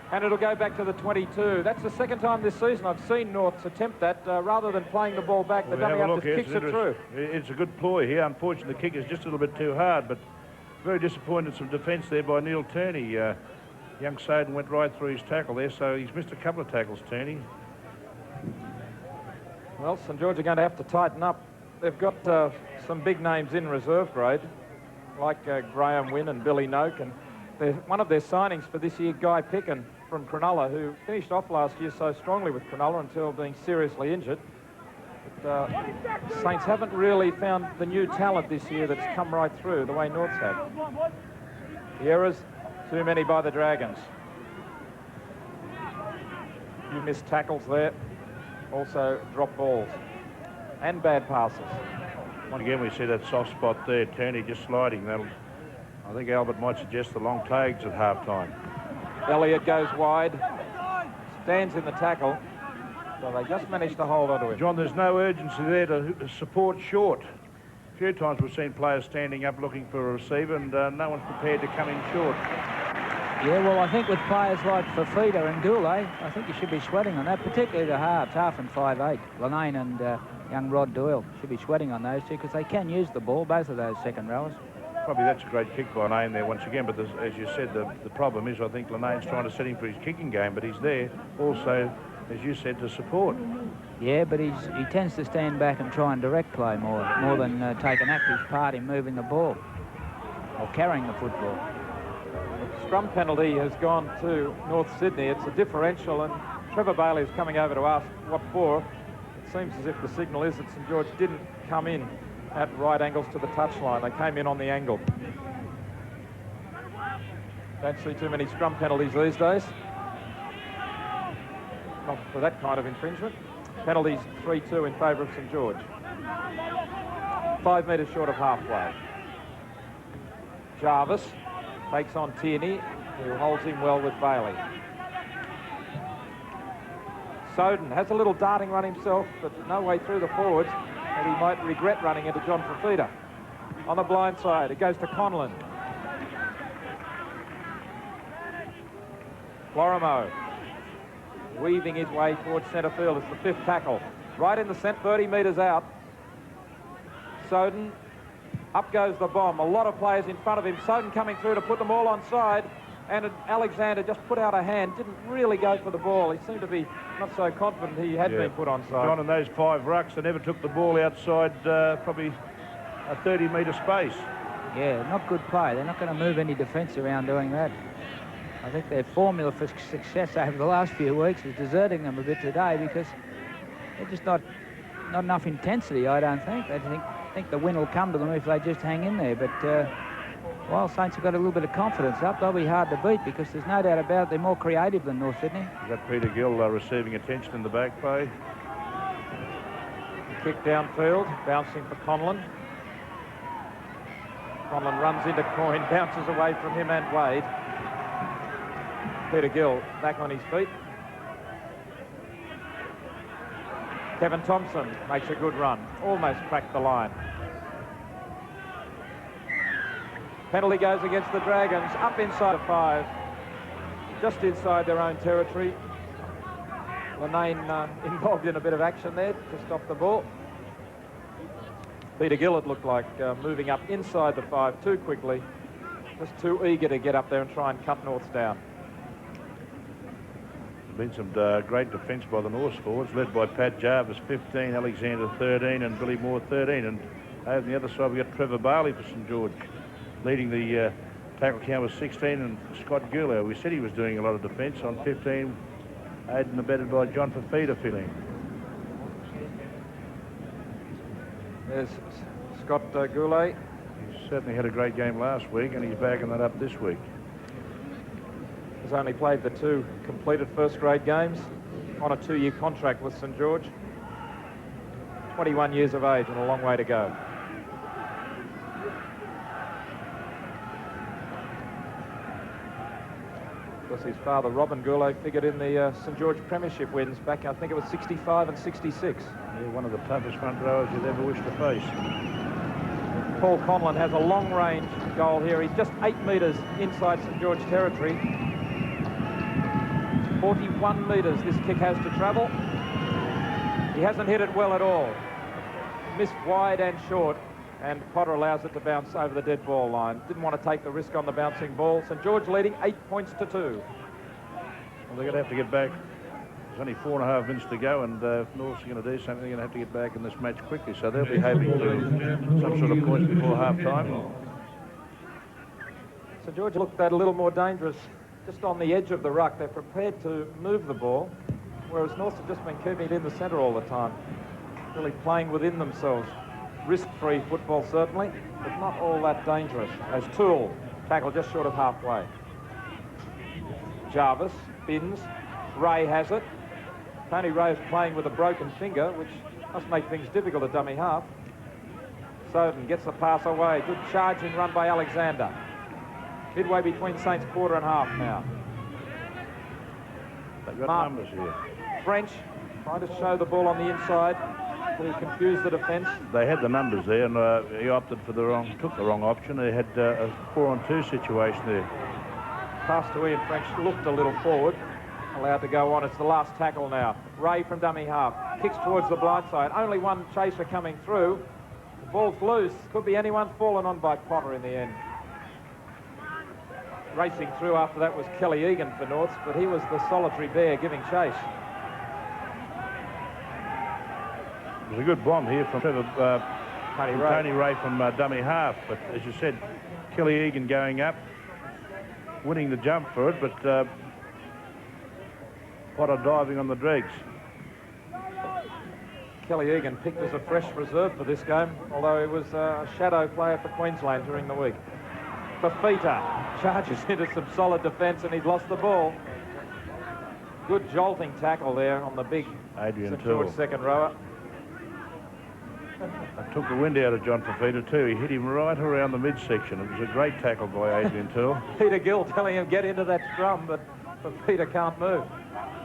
And it'll go back to the 22. That's the second time this season I've seen North's attempt that. Rather than playing the ball back, the dummy up just kicks it through. It's a good ploy here. Unfortunately, the kick is just a little bit too hard, but very disappointed some defence there by Neil Turney. Young Soden went right through his tackle there, so he's missed a couple of tackles, Turney. Well, St George are going to have to tighten up. They've got some big names in reserve grade, like Graham Wynn and Billy Noak, and one of their signings for this year, Guy Picken from Cronulla, who finished off last year so strongly with Cronulla until being seriously injured. But Saints haven't really found the new talent this year that's come right through the way North's have. The errors, too many by the Dragons. You missed tackles there. Also drop balls and bad passes. Once again, we see that soft spot there. Turney just sliding. I think Albert might suggest the long tags at half-time. Elliott goes wide, stands in the tackle, so they just managed to hold onto him. John, there's no urgency there to support short. A few times we've seen players standing up looking for a receiver, and no one's prepared to come in short. Yeah, well, I think with players like Fafita and Goulet, I think you should be sweating on that, particularly the halves, half and 5'8". Lanane and young Rod Doyle should be sweating on those two because they can use the ball, both of those second rowers. Probably that's a great kick by Lane there once again, but as you said, the problem is I think Lanane's trying to set him for his kicking game, but he's there also, as you said, to support. Yeah, but he tends to stand back and try and direct play more than take an active part in moving the ball or carrying the football. The scrum penalty has gone to North Sydney. It's a differential, and Trevor Bailey is coming over to ask what for. It seems as if the signal is that St George didn't come in at right angles to the touchline. They came in on the angle. Don't see too many scrum penalties these days. Not for that kind of infringement. Penalties 3-2 in favour of St George. 5 metres short of halfway. Jarvis takes on Tierney, who holds him well with Bailey. Soden has a little darting run himself, but no way through the forwards, and he might regret running into John Fafita. On the blind side, it goes to Conlon. Lorimer weaving his way towards centre field. It's the fifth tackle. Right in the centre, 30 metres out. Soden, up goes the bomb. A lot of players in front of him. Soden coming through to put them all onside. And Alexander just put out a hand, didn't really go for the ball. He seemed to be not so confident he had been put onside. John, in those 5 rucks, they never took the ball outside probably a 30-metre space. Yeah, not good play. They're not going to move any defence around doing that. I think their formula for success over the last few weeks is deserting them a bit today because they're just not enough intensity, I don't think. They think the win will come to them if they just hang in there. But while Saints have got a little bit of confidence up, they'll be hard to beat because there's no doubt about it, they're more creative than North Sydney. You've got Peter Gill receiving attention in the back play. Kick downfield, bouncing for Conlon. Conlon runs into Coyne, bounces away from him and Wade. Peter Gill back on his feet. Kevin Thompson makes a good run, almost cracked the line. Penalty goes against the Dragons, up inside of 5, just inside their own territory. Lanane involved in a bit of action there to stop the ball. Peter Gill, it looked like, moving up inside the 5 too quickly, just too eager to get up there and try and cut Norths down. Been some great defence by the North forwards, led by Pat Jarvis, 15, Alexander, 13, and Billy Moore, 13. And over on the other side, we got Trevor Bailey for St George, leading the tackle count with 16, and Scott Goulet. We said he was doing a lot of defence on 15, aided and abetted by John Fafita filling. There's Scott Goulet. He certainly had a great game last week, and he's backing that up this week. Has only played the 2 completed first-grade games on a 2-year contract with St George. 21 years of age and a long way to go. Of course, his father, Robin Goulet, figured in the St George Premiership wins back, I think it was 65 and 66. Yeah, one of the toughest front rowers you'd ever wish to face. Paul Conlon has a long-range goal here. He's just 8 metres inside St George territory. 41 metres this kick has to travel. He hasn't hit it well at all. Missed wide and short, and Potter allows it to bounce over the dead ball line. Didn't want to take the risk on the bouncing ball. St George leading 8 points to 2. Well, they're going to have to get back. There's only 4.5 minutes to go, and if North's going to do something, they're going to have to get back in this match quickly. So they'll be hoping for some sort of points before half-time. St George looked that a little more dangerous just on the edge of the ruck. They're prepared to move the ball, whereas North have just been keeping it in the centre all the time, really playing within themselves. Risk-free football, certainly, but not all that dangerous. As Toole tackle just short of halfway. Jarvis spins. Ray has it. Tony Ray is playing with a broken finger, which must make things difficult at dummy half. Soden gets the pass away. Good charging run by Alexander. Midway between Saints quarter and half now. They've got numbers here. French trying to show the ball on the inside to confuse the defence. They had the numbers there, and he opted for took the wrong option. They had a 4-on-2 situation there. Pass to Ian French, looked a little forward. Allowed to go on. It's the last tackle now. Ray from dummy half. Kicks towards the blind side. Only one chaser coming through. The ball's loose. Could be anyone fallen on by Potter in the end. Racing through after that was Kelly Egan for Norths, but he was the solitary bear giving chase. It was a good bomb here from Tony Ray from dummy half, but as you said, Kelly Egan going up, winning the jump for it, but Potter diving on the dregs. Kelly Egan picked as a fresh reserve for this game, although he was a shadow player for Queensland during the week. Fafita charges into some solid defence and he's lost the ball. Good jolting tackle there on the big Adrian St George Toole. second rower. That took the wind out of John Fafita too. He hit him right around the midsection. It was a great tackle by Adrian Toole. Peter Gill telling him get into that scrum, but Fafita can't move.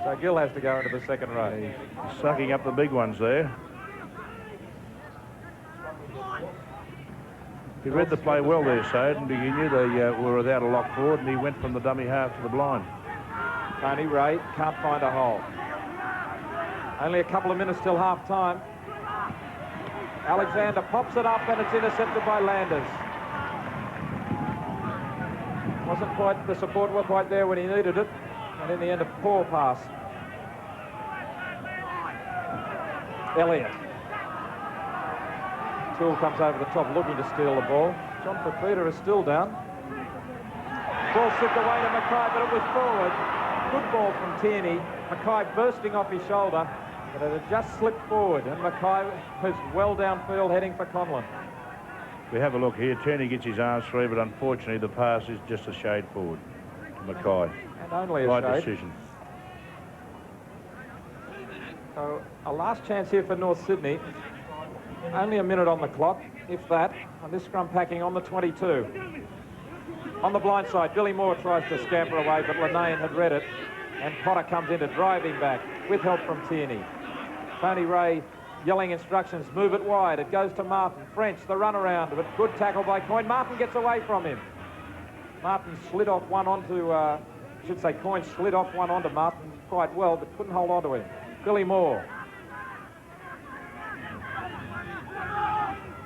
So Gill has to go into the second row. He's sucking up the big ones there. He read the play well there, Soden. He knew they were without a lock forward, and he went from the dummy half to the blind. Tony Ray can't find a hole. Only a couple of minutes till half time. Alexander pops it up and it's intercepted by Landers. Wasn't quite, the support wasn't quite there when he needed it, and in the end a poor pass. Elliott. Toole comes over the top looking to steal the ball. John Fafita is still down. Ball slipped away to Mackay, but it was forward. Good ball from Tierney. Mackay bursting off his shoulder, but it had just slipped forward, and Mackay was well downfield heading for Conlon. We have a look here. Tierney gets his arms free, but unfortunately the pass is just a shade forward to Mackay. And only a Right shade. decision. So a last chance here for North Sydney. Only a minute on the clock, if that, and this scrum packing on the 22. On the blind side, Billy Moore tries to scamper away, but Linane had read it, and Potter comes in to drive him back with help from Tierney. Tony Ray yelling instructions, move it wide. It goes to Martin. French, the run around, but good tackle by Coyne. Martin gets away from him. Martin slid off one onto, Coyne slid off one onto Martin quite well, but couldn't hold on to him. Billy Moore.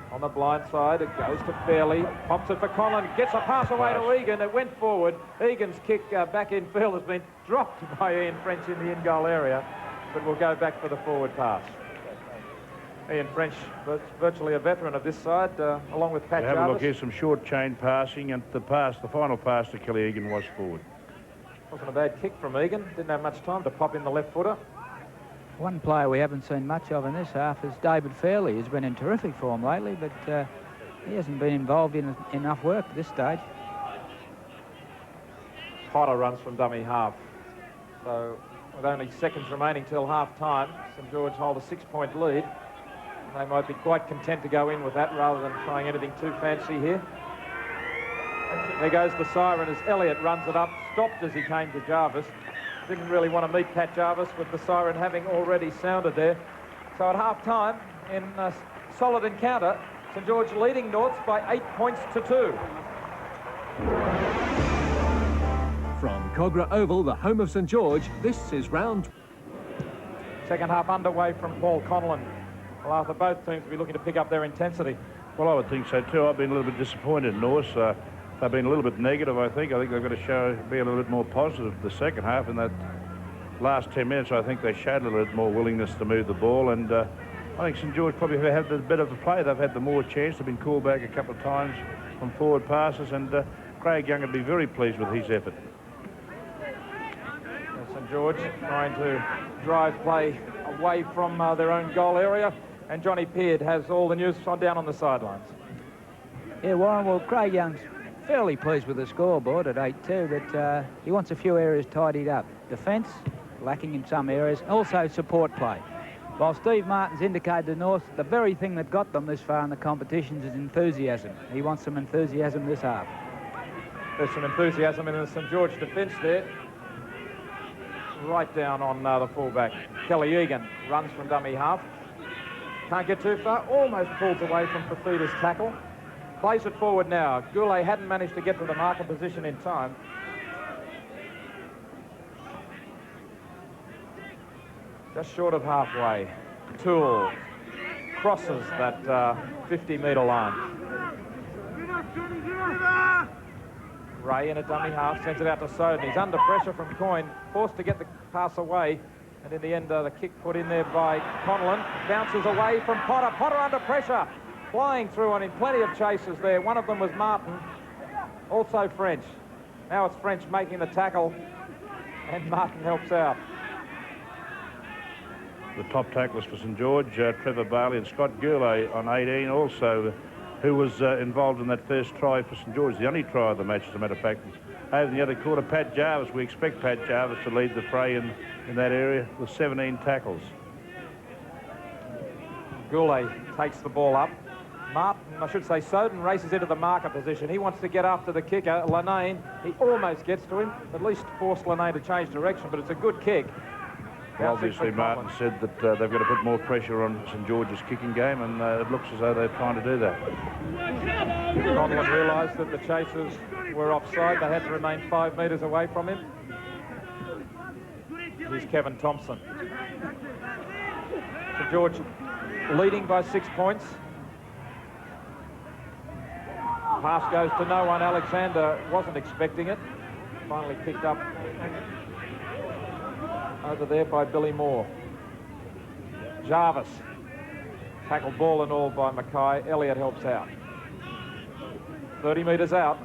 On the blind side, it goes to Fairley, pops it for Conlon, gets a pass away to Egan. It went forward. Egan's kick back in field has been dropped by Ian French in the in-goal area, but will go back for the forward pass. Ian French, virtually a veteran of this side, along with Pat Jarvis. Have a look here, some short chain passing, and the final pass to Kelly Egan was forward. Wasn't a bad kick from Egan. Didn't have much time to pop in the left footer. One player we haven't seen much of in this half is David Fairley. He's been in terrific form lately, but he hasn't been involved in enough work at this stage. Potter runs from dummy half. So with only seconds remaining till half time, St George hold a 6-point lead. They might be quite content to go in with that rather than trying anything too fancy here. There goes the siren as Elliott runs it up, stopped as he came to Jarvis. Didn't really want to meet Pat Jarvis with the siren having already sounded there. So at half time, in a solid encounter, St George leading Norths by 8 points to 2. From Cogra Oval, the home of St George, this is round. Second half underway from Paul Conlon. Well, after both teams will be looking to pick up their intensity. Well, I would think so too. I've been a little bit disappointed in Norths. They've been a little bit negative, I think. I think they've got to be a little bit more positive the second half. In that last 10 minutes, I think they showed a little bit more willingness to move the ball. And I think St George probably have had a bit of a play. They've had the more chance. They've been called back a couple of times from forward passes. And Craig Young would be very pleased with his effort. St George trying to drive play away from their own goal area. And Johnny Peard has all the news down on the sidelines. Yeah, Warren, well, Craig Young's fairly pleased with the scoreboard at 8-2, but he wants a few areas tidied up. Defence, lacking in some areas, also support play. While Steve Martin's indicated to North the very thing that got them this far in the competitions is enthusiasm. He wants some enthusiasm this half. There's some enthusiasm in the St George defence there. Right down on the fullback. Kelly Egan runs from dummy half. Can't get too far, almost pulls away from Fafita's tackle. Plays it forward now. Goulet hadn't managed to get to the marker position in time. just short of halfway. Toole crosses that 50-metre line. Ray in a dummy half, sends it out to Soden. He's under pressure from Coyne, forced to get the pass away, and in the end the kick put in there by Conlon. Bounces away from Potter. Potter under pressure, flying through on him. Plenty of chasers there. One of them was Martin, also French. Now it's French making the tackle, and Martin helps out. The top tacklers for St George, Trevor Bailey and Scott Goulet on 18 also, who was involved in that first try for St George, the only try of the match, as a matter of fact. Over in the other quarter, Pat Jarvis. We expect Pat Jarvis to lead the fray in that area with 17 tackles. Goulet takes the ball up. Martin, I should say, Soden races into the marker position. He wants to get after the kicker, Lanane. He almost gets to him, at least force Lanane to change direction, but it's a good kick. Well, obviously, Martin said that they've got to put more pressure on St George's kicking game, and it looks as though they're trying to do that. Conlon realised that the chasers were offside. They had to remain 5 metres away from him. Here's Kevin Thompson. St George leading by 6 points. Pass goes to no one. Alexander wasn't expecting it. Finally picked up over there by Billy Moore. Jarvis. Tackled ball and all by Mackay. Elliott helps out. 30 metres out.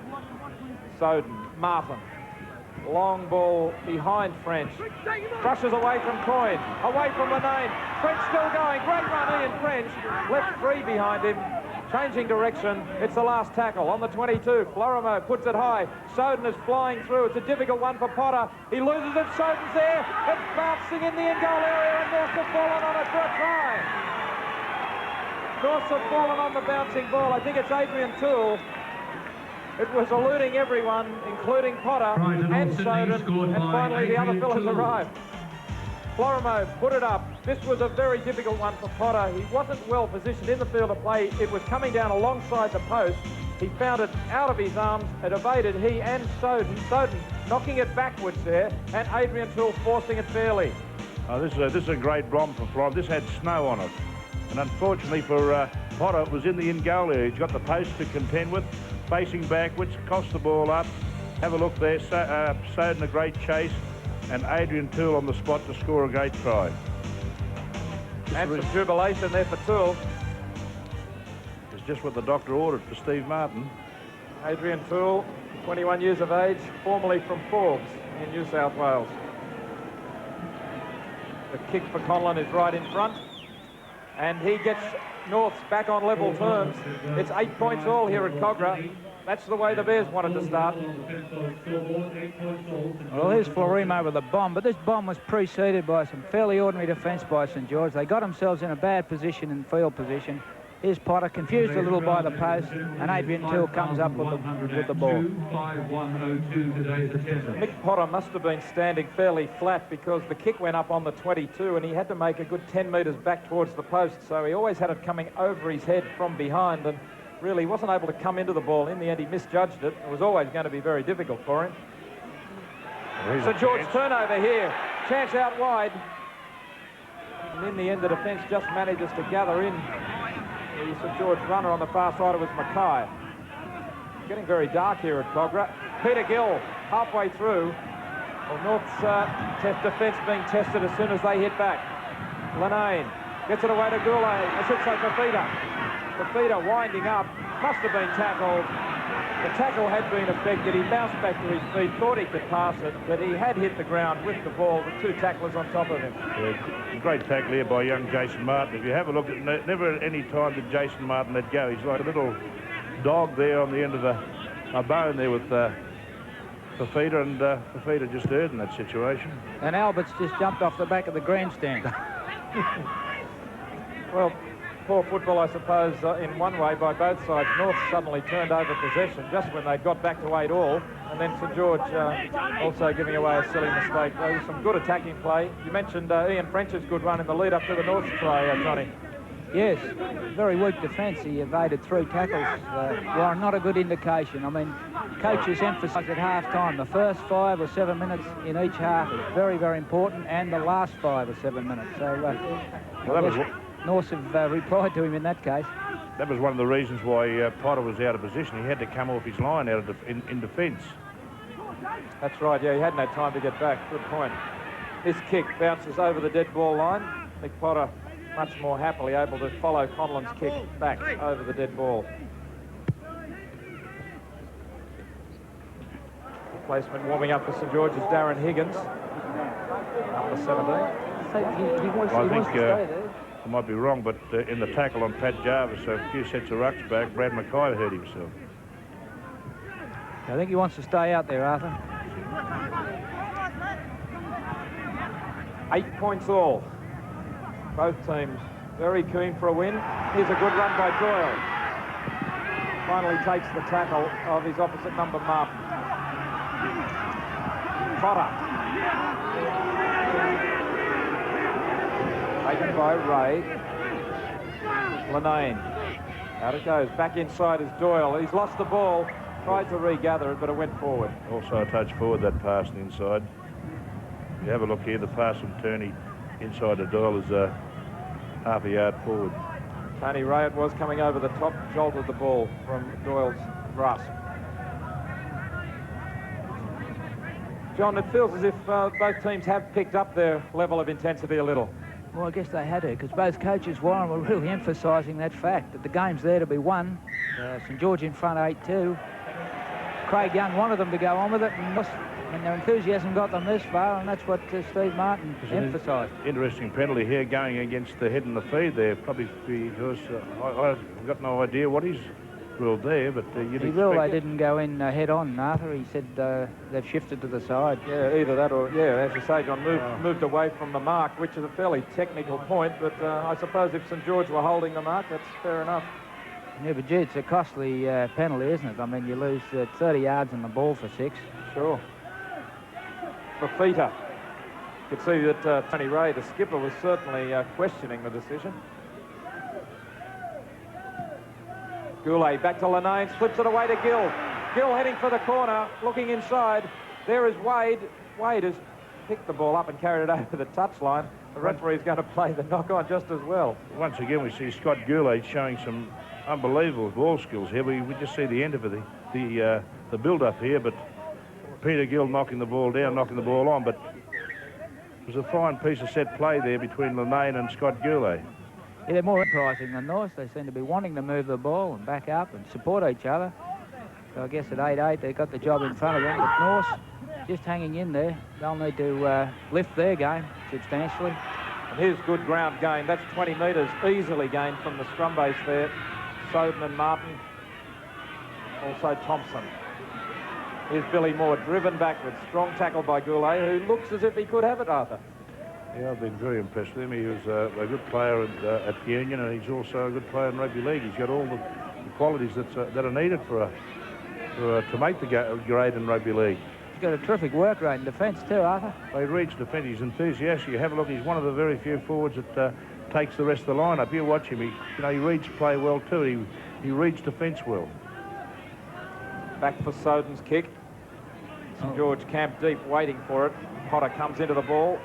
Soden. Martin. Long ball behind French. Brushes away from Coyne. Away from Lanane. French still going. Great run, Ian French. Left 3 behind him. Changing direction. It's the last tackle on the 22. Florimo puts it high. Soden is flying through. It's a difficult one for Potter. He loses it. Soden's there. It's bouncing in the in-goal area, and Norths have fallen on it for a try. Norths have fallen on the bouncing ball. I think it's Adrian Toole. It was eluding everyone, including Potter and Soden, and finally the other fellas arrived. Florimo put it up. This was a very difficult one for Potter. He wasn't well positioned in the field of play. It was coming down alongside the post. He found it out of his arms. It evaded he and Soden. Soden knocking it backwards there, and Adrian Toole forcing it fairly. This is a great bomb for Florimo. This had snow on it. And unfortunately for Potter, it was in the in-goal area. He's got the post to contend with, facing backwards, cost the ball up. Have a look there. Soden a great chase, and Adrian Toole on the spot to score a great try. And some jubilation there for Toole. It's just what the doctor ordered for Steve Martin. Adrian Toole, 21 years of age, formerly from Forbes in New South Wales. The kick for Conlon is right in front, and he gets Norths back on level terms. It's 8 points all here at Cogra. That's the way the Bears wanted to start. Well, here's Florimo with a bomb, but this bomb was preceded by some fairly ordinary defence by St George. They got themselves in a bad position in field position. Here's Potter, confused a little by the post, and Adrian Toole comes up with the ball. Mick Potter must have been standing fairly flat because the kick went up on the 22 and he had to make a good 10 metres back towards the post, so he always had it coming over his head from behind and really wasn't able to come into the ball. In the end, he misjudged it. It was always going to be very difficult for him. St George turnover here. Chance out wide. And in the end, the defence just manages to gather in. The St George runner on the far side, it was Mackay. Getting very dark here at Cogra. Peter Gill halfway through. Well, North's defence being tested as soon as they hit back. Lanane gets it away to Goulet. I should say Fafita. Fafita winding up. Must have been tackled. The tackle had been effected. He bounced back to his feet, thought he could pass it, but he had hit the ground with the ball with 2 tacklers on top of him. Yeah, great tackle here by young Jason Martin. If you have a look, never at any time did Jason Martin let go. He's like a little dog there on the end of a bone there with Fafita, and Fafita just erred in that situation. And Alberts just jumped off the back of the grandstand. Well, poor football, I suppose, in one way by both sides. North suddenly turned over possession just when they got back to 8-all, and then St George also giving away a silly mistake. There was some good attacking play. You mentioned Ian French's good run in the lead-up to the North's play, Johnny. Yes, very weak defence. He evaded 3 tackles. Warren, not a good indication. I mean, coaches emphasise at half-time the first 5 or 7 minutes in each half is very, very important, and the last 5 or 7 minutes. So, Norse have replied to him in that case. That was one of the reasons why Potter was out of position. He had to come off his line out of in defence. That's right, yeah, he hadn't had time to get back. Good point. This kick bounces over the dead ball line. Nick Potter much more happily able to follow Conlon's kick back over the dead ball. Replacement warming up for St George is Darren Higgins, number 17. I think I might be wrong, but in the tackle on Pat Jarvis, a few sets of rucks back, Brad Mackay hurt himself. I think he wants to stay out there, Arthur. 8 points all. Both teams very keen for a win. Here's a good run by Doyle. Finally takes the tackle of his opposite number, Martin. Potter. Taken by Ray. Lenane. Out it goes. Back inside is Doyle. He's lost the ball. Tried to regather it, but it went forward. Also a touch forward, that pass inside. You have a look here, the pass from Turney inside to Doyle is half a yard forward. Tony Ray it was coming over the top, jolted the ball from Doyle's grasp. John, it feels as if both teams have picked up their level of intensity a little. Well, I guess they had to, because both coaches, Warren, were really emphasising that fact, that the game's there to be won. St George in front 8-2. Craig Young wanted them to go on with it, and their enthusiasm got them this far, and that's what Steve Martin emphasised. Interesting penalty here going against the head and the feed there, probably because I've got no idea what he's ruled there, but you'd expect they didn't go in head-on, Arthur. He said they've shifted to the side. Yeah, either that or, yeah, as you say, John, moved away from the mark, which is a fairly technical point, but I suppose if St George were holding the mark, that's fair enough. Yeah, but gee, it's a costly penalty, isn't it? I mean, you lose 30 yards on the ball for 6. Sure. Fafita. You could see that Tony Ray, the skipper, was certainly questioning the decision. Goulet back to Lenane, slips it away to Gill. Gill heading for the corner, looking inside. There is Wade. Wade has picked the ball up and carried it over the touchline. The referee's going to play the knock-on just as well. Once again, we see Scott Goulet showing some unbelievable ball skills here. We just see the end of it, the build-up here, but Peter Gill knocking the ball down, knocking the ball on, but it was a fine piece of set play there between Lenane and Scott Goulet. Yeah, they're more enterprising than Norse. They seem to be wanting to move the ball and back up and support each other. So I guess at 8-8, they've got the job in front of them, but Norse just hanging in there. They'll need to lift their game substantially. And here's good ground gain. That's 20 metres easily gained from the scrum base there. Soden and Martin, also Thompson. Here's Billy Moore driven backwards. Strong tackle by Goulet, who looks as if he could have it, Arthur. Yeah, I've been very impressed with him. He was a good player at Union, and he's also a good player in rugby league. He's got all the qualities that are needed to make the grade in rugby league. He's got a terrific work rate in defence too, Arthur. Well, he reads defence. He's enthusiastic. You have a look. He's one of the very few forwards that takes the rest of the lineup. You watch him. He reads play well too. He reads defence well. Back for Soden's kick. St George camp deep, waiting for it. Potter comes into the ball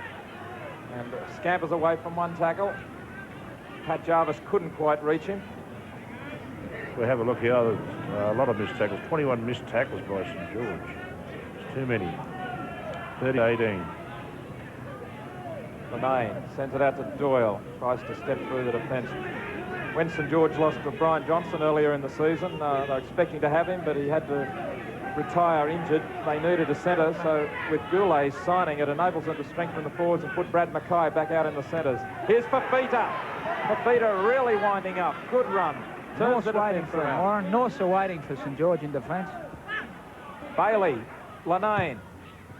and scampers away from one tackle. Pat Jarvis couldn't quite reach him. We have a look here. A lot of missed tackles. 21 missed tackles by St George. It's too many. 30-18. Lenane sends it out to Doyle. Tries to step through the defence. When St George lost to Brian Johnson earlier in the season, they were expecting to have him, but he had to retire injured. They needed a centre, so with Goulet signing, it enables them to strengthen the forwards and put Brad Mackay back out in the centres. Here's Fafita. Fafita really winding up. Good run. Turns the defence around. Warren, Norse are waiting for St George in defence. Bailey, Lenane.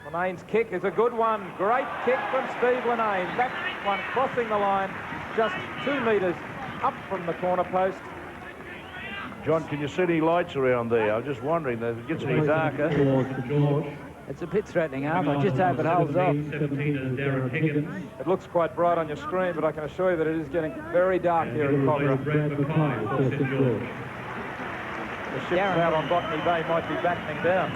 Lenane's kick is a good one. Great kick from Steve Lenane. That one crossing the line, just 2 metres up from the corner post. John, can you see any lights around there? I was just wondering if it gets any darker. George, It's a bit threatening, Arthur. I just hope it holds off. 17 is Darren Higgins. It looks quite bright on your screen, but I can assure you that it is getting very dark here in Cogra. Brad Mackay for St George. The ships out on Botany Bay might be battening down.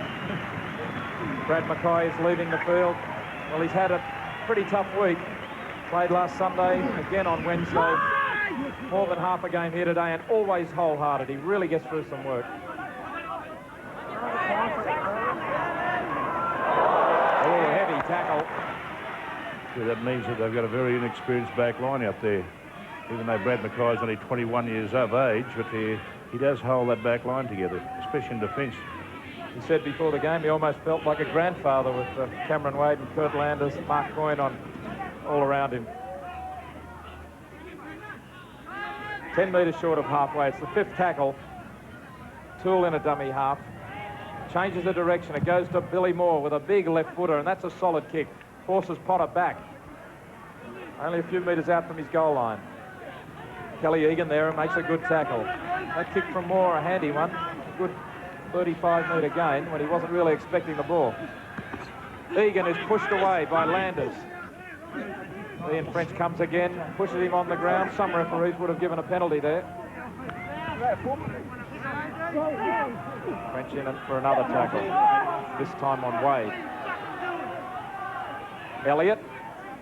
Brad Mackay is leading the field. Well, he's had a pretty tough week. Played last Sunday, again on Wednesday. More than half a game here today, and always wholehearted. He really gets through some work. Oh, heavy tackle. Yeah, that means that they've got a very inexperienced back line out there. Even though Brad Mackay is only 21 years of age, but he does hold that back line together, especially in defence. He said before the game he almost felt like a grandfather with Cameron Wade and Kurt Landers, Mark Coyne on all around him. 10 metres short of halfway. It's the fifth tackle. Toole in a dummy half. Changes the direction. It goes to Billy Moore with a big left footer, and that's a solid kick. Forces Potter back. Only a few metres out from his goal line. Kelly Egan there and makes a good tackle. That kick from Moore, a handy one. A good 35-metre gain when he wasn't really expecting the ball. Egan is pushed away by Landers. Ian French comes again, pushes him on the ground. Some referees would have given a penalty there. French in it for another tackle, this time on Wade. Elliott.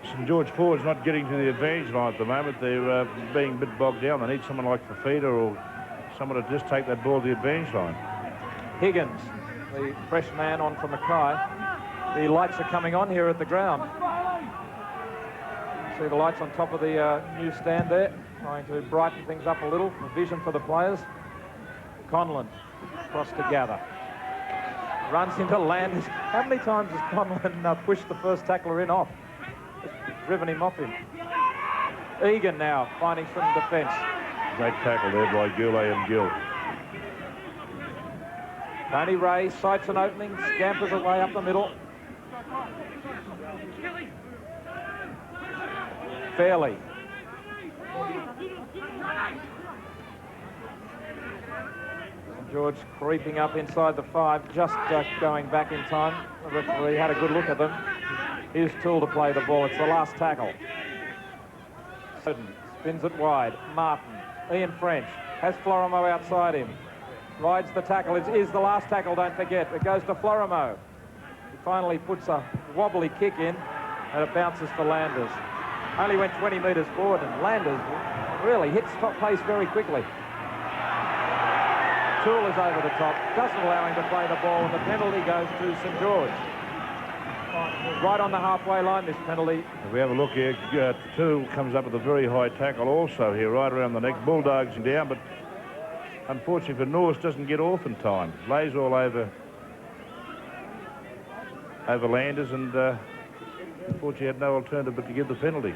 St George forwards not getting to the advantage line at the moment. They're being a bit bogged down. They need someone like Fafita or someone to just take that ball to the advantage line. Higgins, the fresh man on from Mackay. The lights are coming on here at the ground. See the lights on top of the new stand there, trying to brighten things up a little for vision for the players. Conlon across to Gather. Runs into Landers. How many times has Conlon pushed the first tackler in off? Just driven him off him. Egan now finding some defence. Great tackle there by Goulet and Gill. Tony Ray sights an opening, scampers away up the middle. Fairley. St George creeping up inside the 5, just going back in time. The referee had a good look at them. Here's Toole to play the ball. It's the last tackle. Spins it wide. Martin. Ian French has Florimo outside him. Rides the tackle. It is the last tackle, don't forget. It goes to Florimo. He finally puts a wobbly kick in, and it bounces for Landers. Only went 20 metres forward, and Landers really hits top pace very quickly. Toole is over the top, doesn't allow him to play the ball, and the penalty goes to St George. Right on the halfway line, this penalty. If we have a look here, Toole comes up with a very high tackle also here, right around the neck. Bulldogs him down, but unfortunately for Norse, doesn't get off in time. Lays all over Landers, and unfortunately had no alternative but to give the penalty.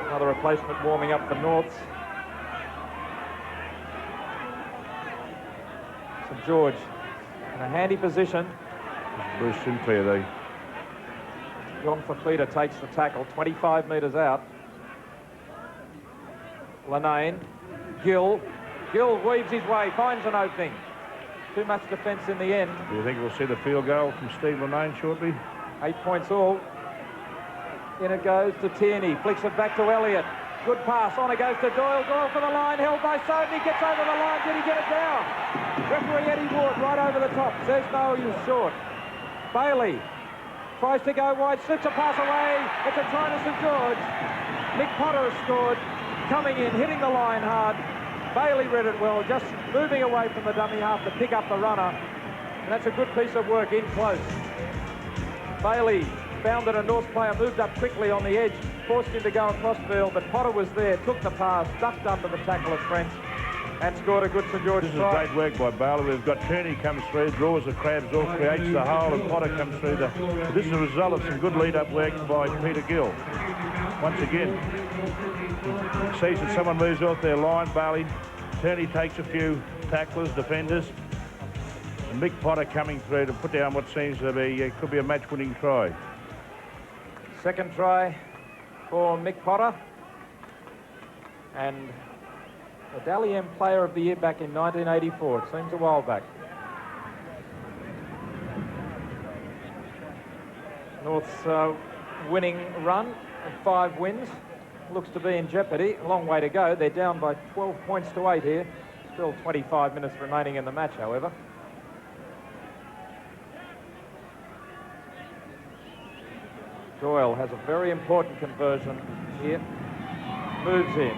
Another replacement warming up for Norths. St George in a handy position. Bruce Sinclair, though. John Fafita takes the tackle, 25 metres out. Lanane. Gill weaves his way, finds an opening. Too much defence in the end. Do you think we'll see the field goal from Steve Lanane shortly? 8 points all. In it goes to Tierney, flicks it back to Elliott. Good pass, on it goes to Doyle. Doyle for the line, held by Soden. He gets over the line, did he get it down? Referee Eddie Ward right over the top, says no, he was short. Bailey tries to go wide, slips a pass away. It's a try to St George. Mick Potter has scored, coming in, hitting the line hard. Bailey read it well, just moving away from the dummy half to pick up the runner. And that's a good piece of work in close. Bailey found that a North player moved up quickly on the edge, forced him to go across field, but Potter was there, took the pass, ducked under the tackle of French, and scored a good St George try. This is great work by Bailey. We've got Kearney comes through, draws the crabs off, creates the hole, and Potter comes through. This is a result of some good lead-up work by Peter Gill. Once again, he sees that someone moves off their line. Bailey, Kearney takes a few tacklers, defenders, and Mick Potter coming through to put down what seems to be could be a match-winning try. Second try for Mick Potter. And The Dally M Player of the Year back in 1984. It seems a while back. North's winning run of 5 wins looks to be in jeopardy. A long way to go. They're down by 12 points to 8 here. Still 25 minutes remaining in the match, however. Doyle has a very important conversion here. Moves in.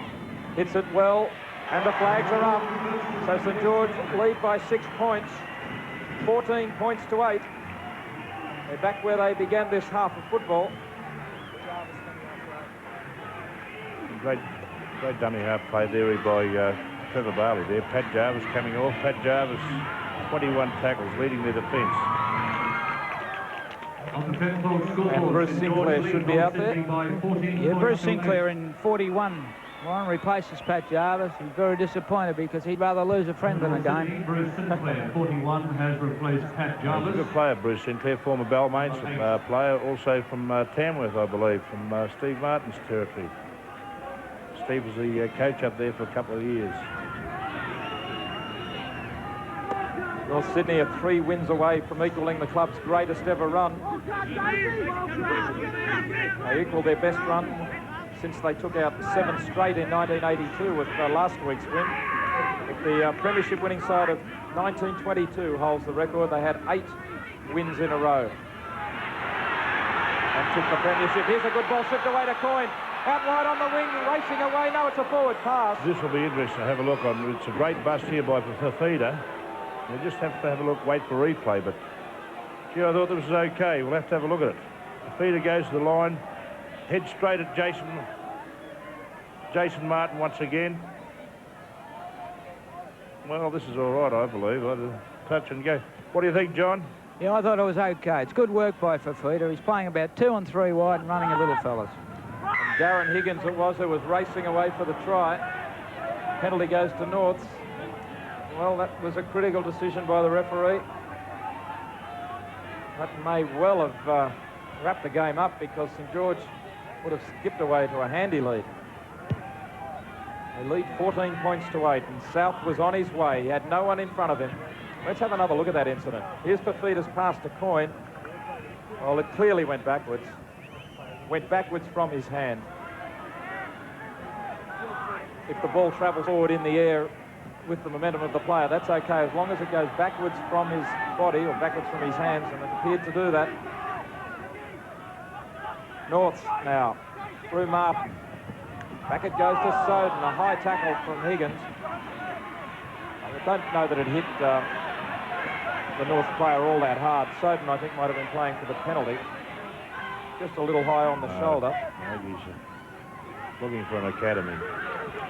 Hits it well. And the flags are up. So St George lead by 6 points. 14 points to 8. They're back where they began this half of football. Great dummy half play there by Trevor Barley there. Pat Jarvis coming off. Pat Jarvis, 21 tackles, leading their defence. And Bruce Sinclair should be out there. Yeah, Bruce Sinclair in 41. Warren replaces Pat Jarvis. He's very disappointed because he'd rather lose a friend than a game. Bruce Sinclair, 41, has replaced Pat He's a Jarvis. good player, Bruce Sinclair, former Balmain's player, also from Tamworth, I believe, from Steve Martin's territory. Steve was the coach up there for a couple of years. Well, Sydney are 3 wins away from equalling the club's greatest ever run. They equalled their best run since they took out 7 straight in 1982 with last week's win. The premiership winning side of 1922 holds the record. They had 8 wins in a row and took the premiership. Here's a good ball slipped away to Coyne. Out wide on the wing, racing away. No, it's a forward pass. This will be interesting to have a look on. It's a great bust here by Fafita. You just have to have a look, wait for replay, but gee, I thought this was okay. We'll have to have a look at it. Fafita goes to the line, head straight at Jason Martin once again. Well, this is all right, I believe. Touch and go. What do you think, John? Yeah, I thought it was okay. It's good work by Fafita. He's playing about 2 and 3 wide and running a little fellas. And Darren Higgins it was who was racing away for the try. Penalty goes to Norths. Well, that was a critical decision by the referee. That may well have wrapped the game up because St George would have skipped away to a handy lead. They lead 14 points to 8, and South was on his way. He had no one in front of him. Let's have another look at that incident. Here's Fafita's pass to Coyne. Well, it clearly went backwards. Went backwards from his hand. If the ball travels forward in the air with the momentum of the player, that's okay, as long as it goes backwards from his body or backwards from his hands, and it appeared to do that. Norths now, through Martin. Back it goes to Soden, a high tackle from Higgins. I don't know that it hit the North player all that hard. Soden, I think, might have been playing for the penalty. Just a little high on the shoulder. Maybe he's looking for an academy.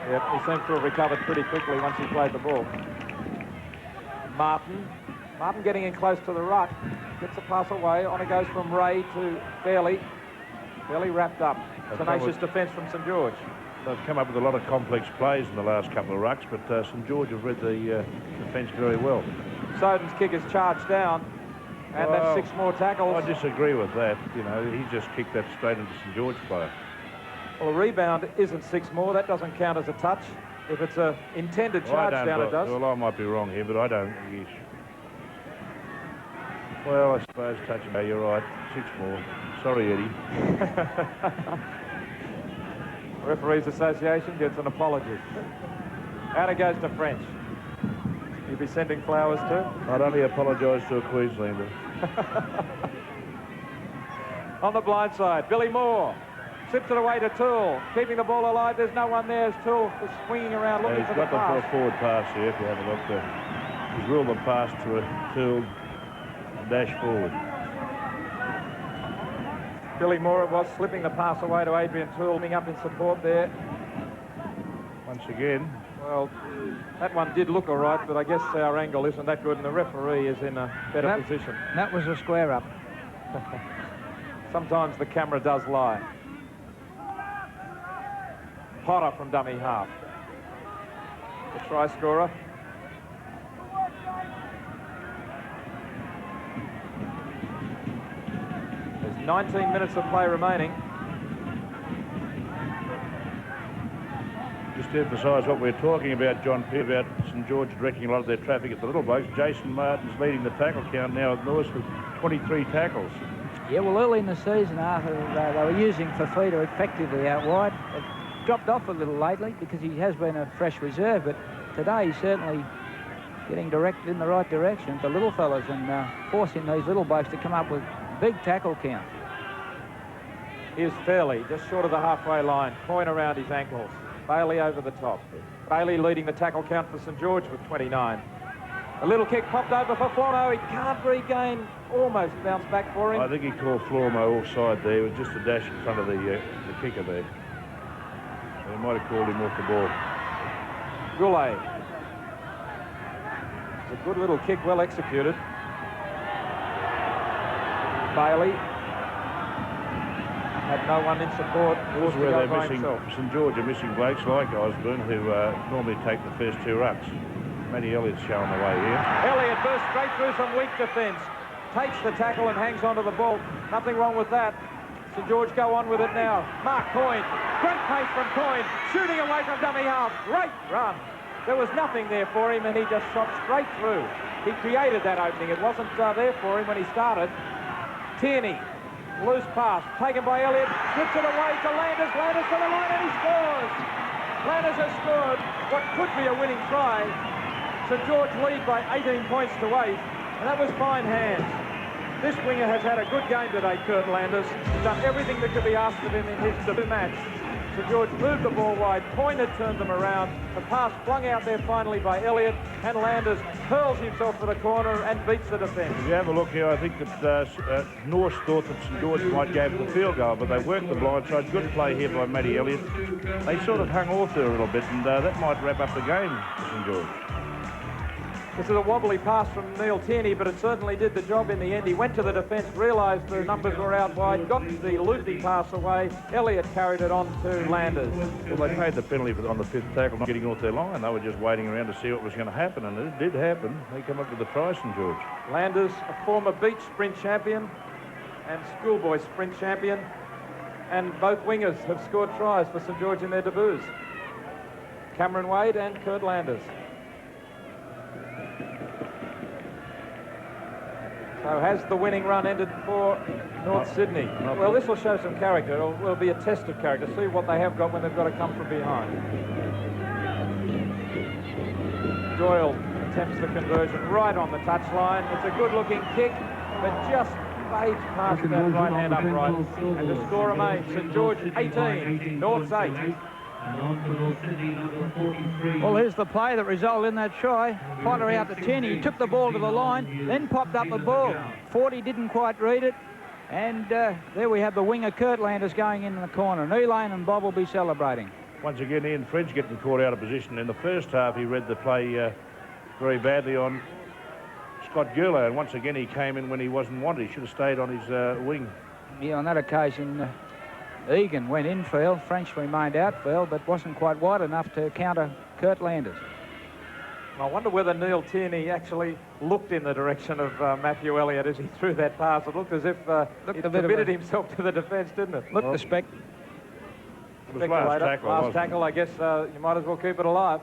Yep, he seems to have recovered pretty quickly once he played the ball. Martin getting in close to the ruck. Gets a pass away. On it goes from Ray to Fairley. Fairley wrapped up. Tenacious defence from St George. They've come up with a lot of complex plays in the last couple of rucks, but St George have read the defence very well. Soden's kick is charged down, and Well, that's 6 more tackles. I disagree with that. You know, he just kicked that straight into St George player. Well, a rebound isn't 6 more. That doesn't count as a touch. If it's a intended charge down, it does. Well, I might be wrong here, but I don't. Yes. Well, I suppose touch. No, you're right. 6 more. Sorry, Eddie. Referees Association gets an apology. Out it goes to French. You'll be sending flowers too? I'd only apologise to a Queenslander. On the blind side, Billy Moore sips it away to Toole, keeping the ball alive. There's no one there as Toole is swinging around looking He's for the got them for pass. a forward pass here, if you have a look there. He's ruled the pass to a Toole dash forward. Billy Moore was slipping the pass away to Adrian Toole, coming up in support there. Once again. Well, that one did look all right, but I guess our angle isn't that good, and the referee is in a better position. That was a square up. Sometimes the camera does lie. Potter from dummy half. The try scorer. There's 19 minutes of play remaining. Just to emphasise what we're talking about, John Pearce, about St George directing a lot of their traffic at the little blokes. Jason Martin's leading the tackle count now at North with 23 tackles. Yeah, well, early in the season, after they were using Fafita effectively out wide, it dropped off a little lately because he has been a fresh reserve, but today he's certainly getting directed in the right direction, the little fellas, and forcing these little blokes to come up with big tackle count. Here's Fairley, just short of the halfway line. Coyne around his ankles. Bailey over the top. Bailey leading the tackle count for St George with 29. A little kick popped over for Florno. He can't regain. Almost bounced back for him. I think he called Flormo offside there. It was just a dash in front of the kicker there. They might have called him off the ball. Goulet. It's a good little kick, well executed. Bailey had no one in support. This is where they're missing, St George are missing blokes like Osborne, who normally take the first two rucks. Matty Elliott's showing the way here. Elliott bursts straight through some weak defence. Takes the tackle and hangs onto the ball. Nothing wrong with that. St George go on with it now. Mark Coyne. Great pace from Coyne. Shooting away from dummy half. Great run. There was nothing there for him and he just shot straight through. He created that opening. It wasn't there for him when he started. Tierney. Loose pass. Taken by Elliott. Flips it away to Landers. Landers to the line and he scores. Landers has scored what could be a winning try. St George lead by 18 points to 8. And that was fine hands. This winger has had a good game today, Kurt Landers. He's done everything that could be asked of him in his debut match. St George moved the ball wide, Coyne had turned them around. The pass flung out there finally by Elliott, and Landers hurls himself to the corner and beats the defence. If you have a look here, I think that Norse thought that St George might go for the field goal, but they worked the blind side. Good play here by Matty Elliott. They sort of hung off there a little bit, and that might wrap up the game for St George. This is a wobbly pass from Neil Tierney, but it certainly did the job in the end. He went to the defence, realised the numbers were out wide, got the loopy pass away. Elliott carried it on to Landers. Well, they paid the penalty on the fifth tackle, not getting off their line. They were just waiting around to see what was going to happen, and it did happen. They come up with the try, St George. Landers, a former beach sprint champion and schoolboy sprint champion, and both wingers have scored tries for St George in their debuts. Cameron Wade and Kurt Landers. So has the winning run ended for North Sydney? Well, this will show some character. It will be a test of character. See what they have got when they've got to come from behind. Doyle attempts the conversion right on the touchline. It's a good-looking kick, but just fades past that right hand upright. And the score remains St George 18, North's 8. Well, here's the play that resulted in that try. Potter out to Tierney. He took the ball to the line, then popped up the ball. 40 didn't quite read it. And there we have the winger, Kurt Landers, going in the corner. And Elaine and Bob will be celebrating. Once again, Ian French getting caught out of position. In the first half, he read the play very badly on Scott Gurley. And once again, he came in when he wasn't wanted. He should have stayed on his wing. Yeah, on that occasion, Egan went infield. French remained outfield, but wasn't quite wide enough to counter Kurt Landers. I wonder whether Neil Tierney actually looked in the direction of Matthew Elliott as he threw that pass. It looked as if he committed himself to the defence, didn't it? Look, the spec. It was last tackle, I guess you might as well keep it alive.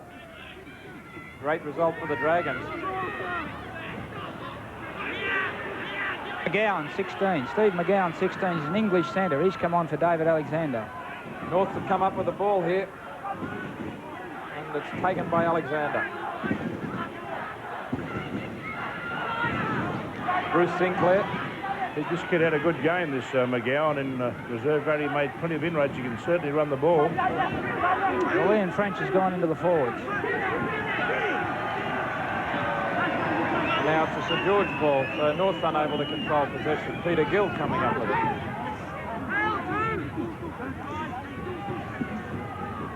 Great result for the Dragons. McGowan, 16. Steve McGowan, 16. He's an English centre. He's come on for David Alexander. North have come up with the ball here. And it's taken by Alexander. Bruce Sinclair. This kid had a good game, this McGowan in reserve grade. He made plenty of inroads. He can certainly run the ball. Well, Ian French has gone into the forwards. Now it's a St George ball, so North's unable to control possession. Peter Gill coming up with it.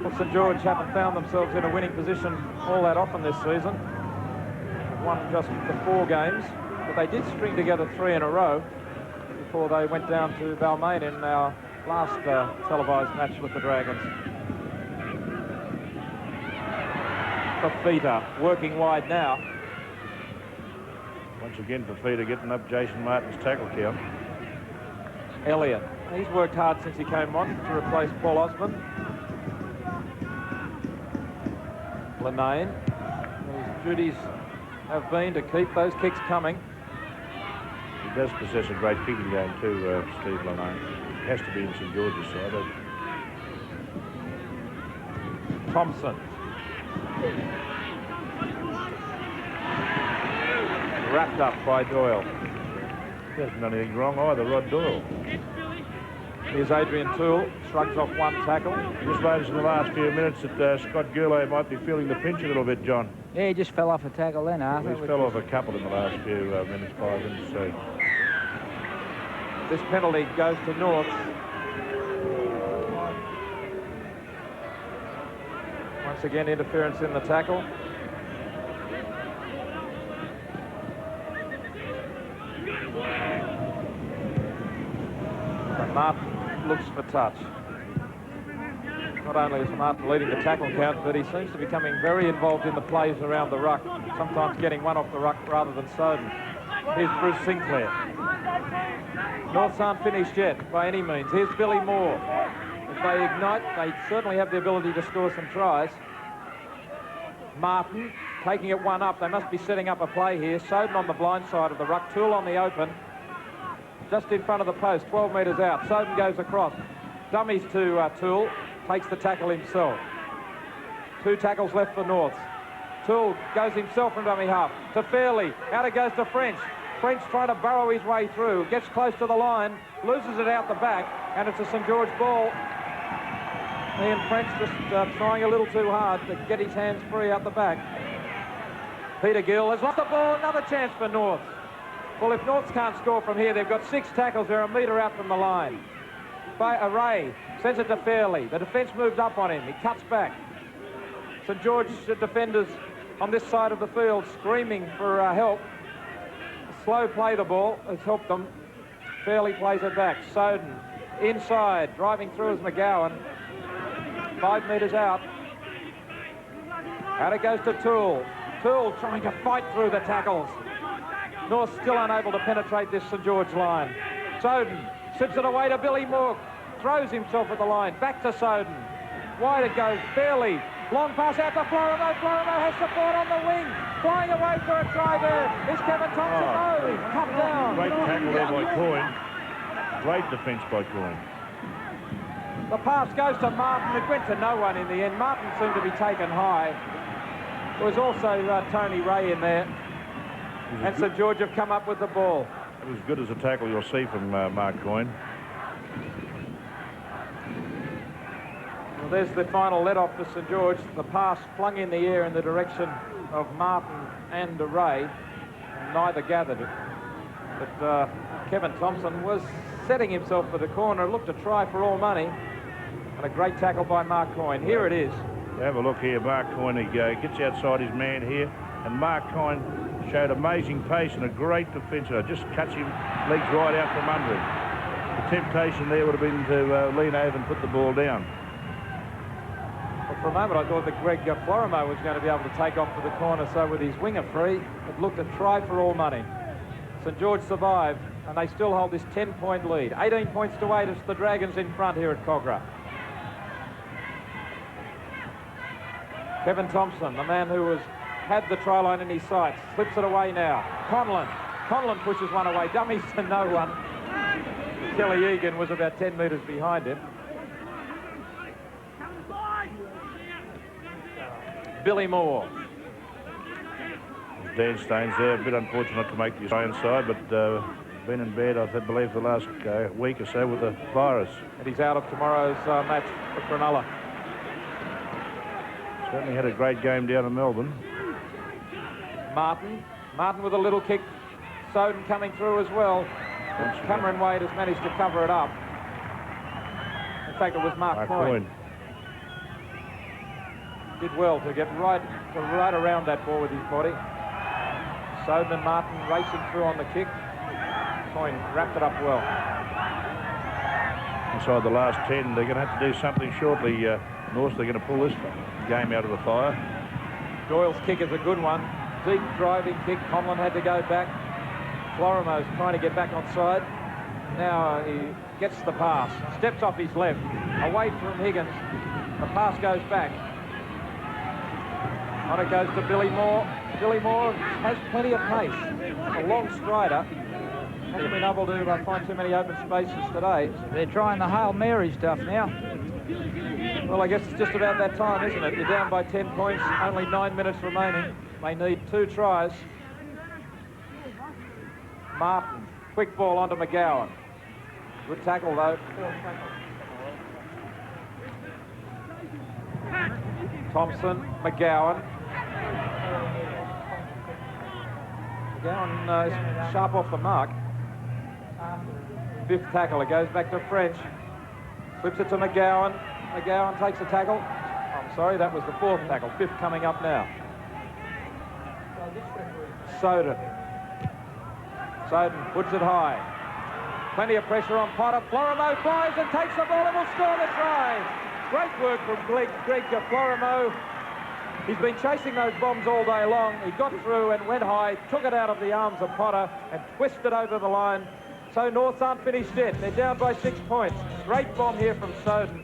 Well, St George haven't found themselves in a winning position all that often this season. They've won just the 4 games, but they did string together 3 in a row before they went down to Balmain in our last televised match with the Dragons. Fafita working wide now. Once again, Fafita getting up Jason Martin's tackle count. Elliott. He's worked hard since he came on to replace Paul Osborne. Lenane, whose duties have been to keep those kicks coming. He does possess a great kicking game too, Steve Lenane. Has to be in St George's side. Thompson. Wrapped up by Doyle. He hasn't done anything wrong either, Rod Doyle. Here's Adrian Toole, shrugs off one tackle. Just noticed in the last few minutes that Scott Gurley might be feeling the pinch a little bit, John. Yeah, he just fell off a tackle then, Arthur. He's fell off a couple in the last few minutes, 5 minutes. So. This penalty goes to North. Once again, interference in the tackle. And Martin looks for touch. Not only is Martin leading the tackle count, but he seems to be becoming very involved in the plays around the ruck, sometimes getting one off the ruck rather than Soden. Here's Bruce Sinclair. Norths aren't finished yet by any means. Here's Billy Moore. If they ignite, they certainly have the ability to score some tries. Martin taking it one up. They must be setting up a play here. Soden on the blind side of the ruck. Toole on the open. Just in front of the post, 12 metres out. Soden goes across. Dummies to Toole. Takes the tackle himself. 2 tackles left for Norths. Toole goes himself from dummy half to Fairley. Out it goes to French. French trying to burrow his way through. Gets close to the line. Loses it out the back. And it's a St George ball. Ian French just trying a little too hard to get his hands free out the back. Peter Gill has lost the ball. Another chance for Norths. Well, if Norths can't score from here, they've got 6 tackles. They're a metre out from the line. Ray sends it to Fairley. The defence moves up on him. He cuts back. St George defenders on this side of the field screaming for help. Slow play the ball has helped them. Fairley plays it back. Soden inside, driving through as McGowan. 5 metres out. Out it goes to Toole. Toole trying to fight through the tackles. North still unable to penetrate this St George line. Soden sips it away to Billy Moore. Throws himself at the line. Back to Soden. Wide it goes. Fairley. Long pass out to Florimo. Florimo has support on the wing. Flying away for a try there is Kevin Thompson. No, he's cut down. Great tackle there by Coyne. Great defence by Coyne. The pass goes to Martin. It went to no one in the end. Martin seemed to be taken high. There was also Tony Ray in there. And St George have come up with the ball. It was as good as a tackle you'll see from Mark Coyne. Well, there's the final let-off for St George. The pass flung in the air in the direction of Martin and Ray. Neither gathered it. But Kevin Thompson was setting himself for the corner, looked to try for all money. And a great tackle by Mark Coyne. Here it is. Have a look here. Mark Coyne gets outside his man here. And Mark Coyne showed amazing pace and a great defence. Just cuts him legs right out from under him. The temptation there would have been to lean over and put the ball down. Well, for a moment I thought that Greg Florimo was going to be able to take off to the corner, so with his winger free, it looked to try for all money. St George survive, and they still hold this 10-point lead. 18 points to 8 as the Dragons in front here at Cogra. Kevin Thompson, the man who had the try line in his sights, slips it away now. Conlon pushes one away, dummies to no one. Kelly Egan was about 10 metres behind him. Billy Moore. Dan Staines there, a bit unfortunate to make the Australian side, but been in bed, I believe, for the last week or so with the virus. And he's out of tomorrow's match for Cronulla. Certainly had a great game down in Melbourne. Martin with a little kick. Soden coming through as well. Cameron Wade has managed to cover it up. In fact, it was Mark Coyne. Did well to get right around that ball with his body. Soden and Martin racing through on the kick. Coyne wrapped it up well. Inside the last 10, they're going to have to do something shortly. North, they're going to pull this game out of the fire. Doyle's kick is a good one. Deep driving kick. Conlon had to go back. Florimo's trying to get back on side. Now he gets the pass. Steps off his left. Away from Higgins. The pass goes back. On it goes to Billy Moore. Billy Moore has plenty of pace. A long strider. Hasn't been able to find too many open spaces today. They're trying the Hail Mary stuff now. Well, I guess it's just about that time, isn't it? You're down by 10 points, only 9 minutes remaining. They need 2 tries. Martin, quick ball onto McGowan. Good tackle, though. Thompson, McGowan. McGowan is sharp off the mark. 5th tackle, it goes back to French. Flips it to McGowan. McGowan takes a tackle. I'm sorry, that was the 4th tackle. 5th coming up now. Soden. Soden puts it high. Plenty of pressure on Potter. Florimo flies and takes the ball and will score the try. Great work from Greg Florimo. He's been chasing those bombs all day long. He got through and went high, took it out of the arms of Potter and twisted over the line. So Norths aren't finished yet. They're down by 6 points. Great bomb here from Soden.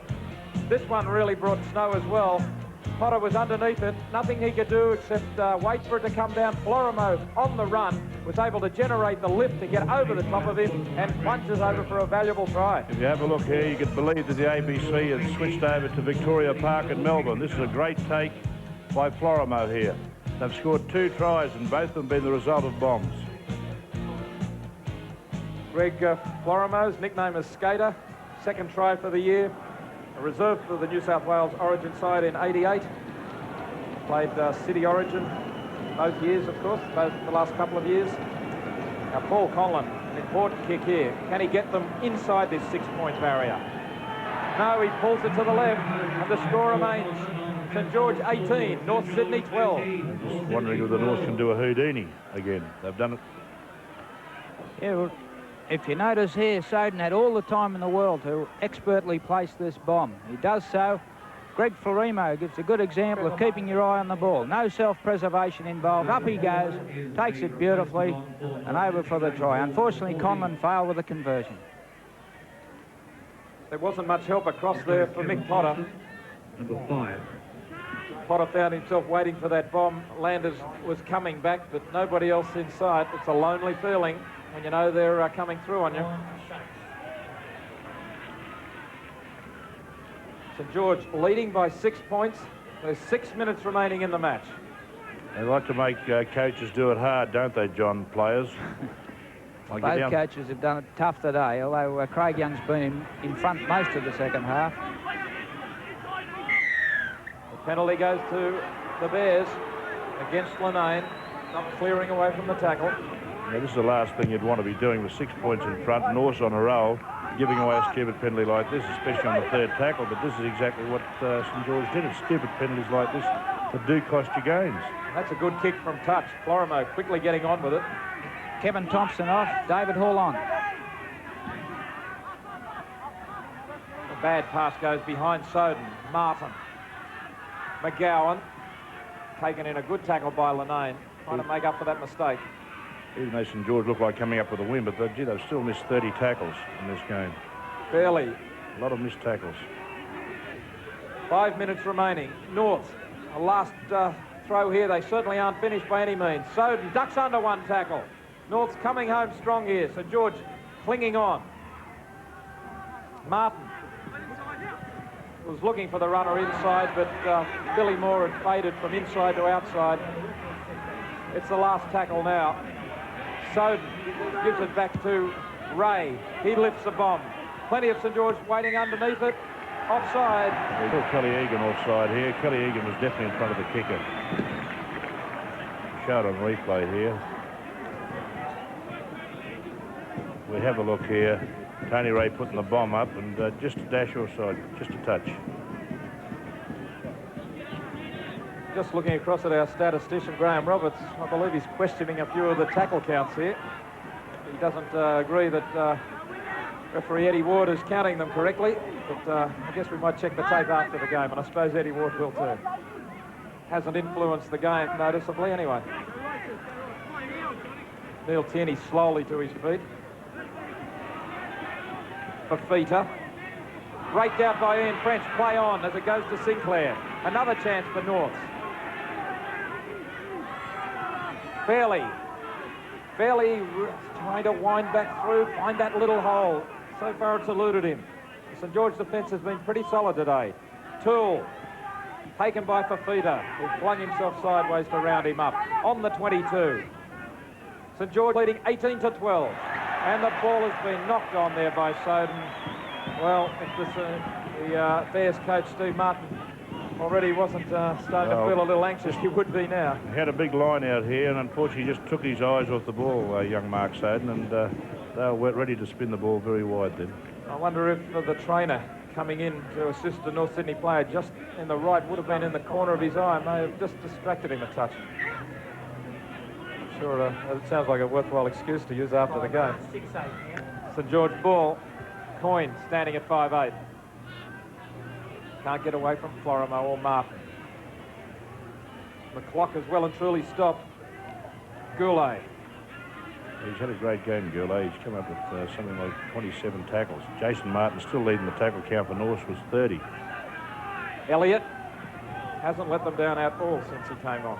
This one really brought snow as well. Potter was underneath it. Nothing he could do except wait for it to come down. Florimo on the run was able to generate the lift to get over the top of him and plunges over for a valuable try. If you have a look here, you can believe that the ABC has switched over to Victoria Park in Melbourne. This is a great take by Florimo here. They've scored 2 tries and both of them been the result of bombs. Greg Florimo's nickname is Skater. 2nd try for the year. A reserve for the New South Wales Origin side in '88. Played City Origin both years, of course, both the last couple of years. Now Paul Conlon, an important kick here. Can he get them inside this 6-point barrier? No, he pulls it to the left, and the score remains St George 18, North Sydney 12. Just wondering if the North can do a Houdini again. They've done it. Yeah, well, if you notice here, Soden had all the time in the world to expertly place this bomb. He does so. Greg Florimo gives a good example of keeping your eye on the ball. No self-preservation involved. Up he goes, takes it beautifully, and over for the try. Unfortunately, Conlon failed with the conversion. There wasn't much help across there for Mick Potter. Number 5. Potter found himself waiting for that bomb. Landers was coming back, but nobody else in sight. It's a lonely feeling when you know they're coming through on you. St George leading by 6 points. There's 6 minutes remaining in the match. They like to make coaches do it hard, don't they, John, players? Both coaches have done it tough today, although Craig Young's been in front most of the second half. The penalty goes to the Bears against Lenane, not clearing away from the tackle. Yeah, this is the last thing you'd want to be doing with 6 points in front, North's on a roll, giving away a stupid penalty like this, especially on the 3rd tackle, but this is exactly what St George did. It's stupid penalties like this that do cost you games. That's a good kick from touch. Florimo quickly getting on with it. Kevin Thompson off, David Hall on. A bad pass goes behind Soden. Martin. McGowan. Taken in a good tackle by Lenane. Trying to make up for that mistake. Even though St George looked like coming up with a win, but gee, they've still missed 30 tackles in this game. Barely. A lot of missed tackles. 5 minutes remaining. North, a last throw here. They certainly aren't finished by any means. Soden ducks under one tackle. North's coming home strong here. St George clinging on. Martin was looking for the runner inside, but Billy Moore had faded from inside to outside. It's the last tackle now. Soden gives it back to Ray. He lifts the bomb. Plenty of St George waiting underneath it. Offside. We've got Kelly Egan offside here. Kelly Egan was definitely in front of the kicker. Showed on replay here. We have a look here. Tony Ray putting the bomb up and just a dash offside, just a touch. Just looking across at our statistician, Graham Roberts, I believe he's questioning a few of the tackle counts here. He doesn't agree that referee Eddie Ward is counting them correctly, but I guess we might check the tape after the game, and I suppose Eddie Ward will too. Hasn't influenced the game noticeably anyway. Neil Tierney slowly to his feet. Fafita. Raked out by Ian French. Play on as it goes to Sinclair. Another chance for Norths. Fairley trying to wind back through, find that little hole. So far it's eluded him. The St George defence has been pretty solid today. Toole, taken by Fafita, who flung himself sideways to round him up. On the 22. St George leading 18-12. And the ball has been knocked on there by Soden. Well, if the Bears coach, Steve Martin, already wasn't starting to feel a little anxious, he would be now. He had a big line out here and unfortunately just took his eyes off the ball, young Mark Soden, and they were ready to spin the ball very wide then. I wonder if the trainer coming in to assist the North Sydney player just in the right would have been in the corner of his eye, may have just distracted him a touch. I'm sure it sounds like a worthwhile excuse to use after the game. St George ball, Coyne standing at 5'8". Can't get away from Florimo or Martin. The clock has well and truly stopped. Goulet. He's had a great game, Goulet. He's come up with something like 27 tackles. Jason Martin still leading the tackle count for North was 30. Elliott hasn't let them down at all since he came on.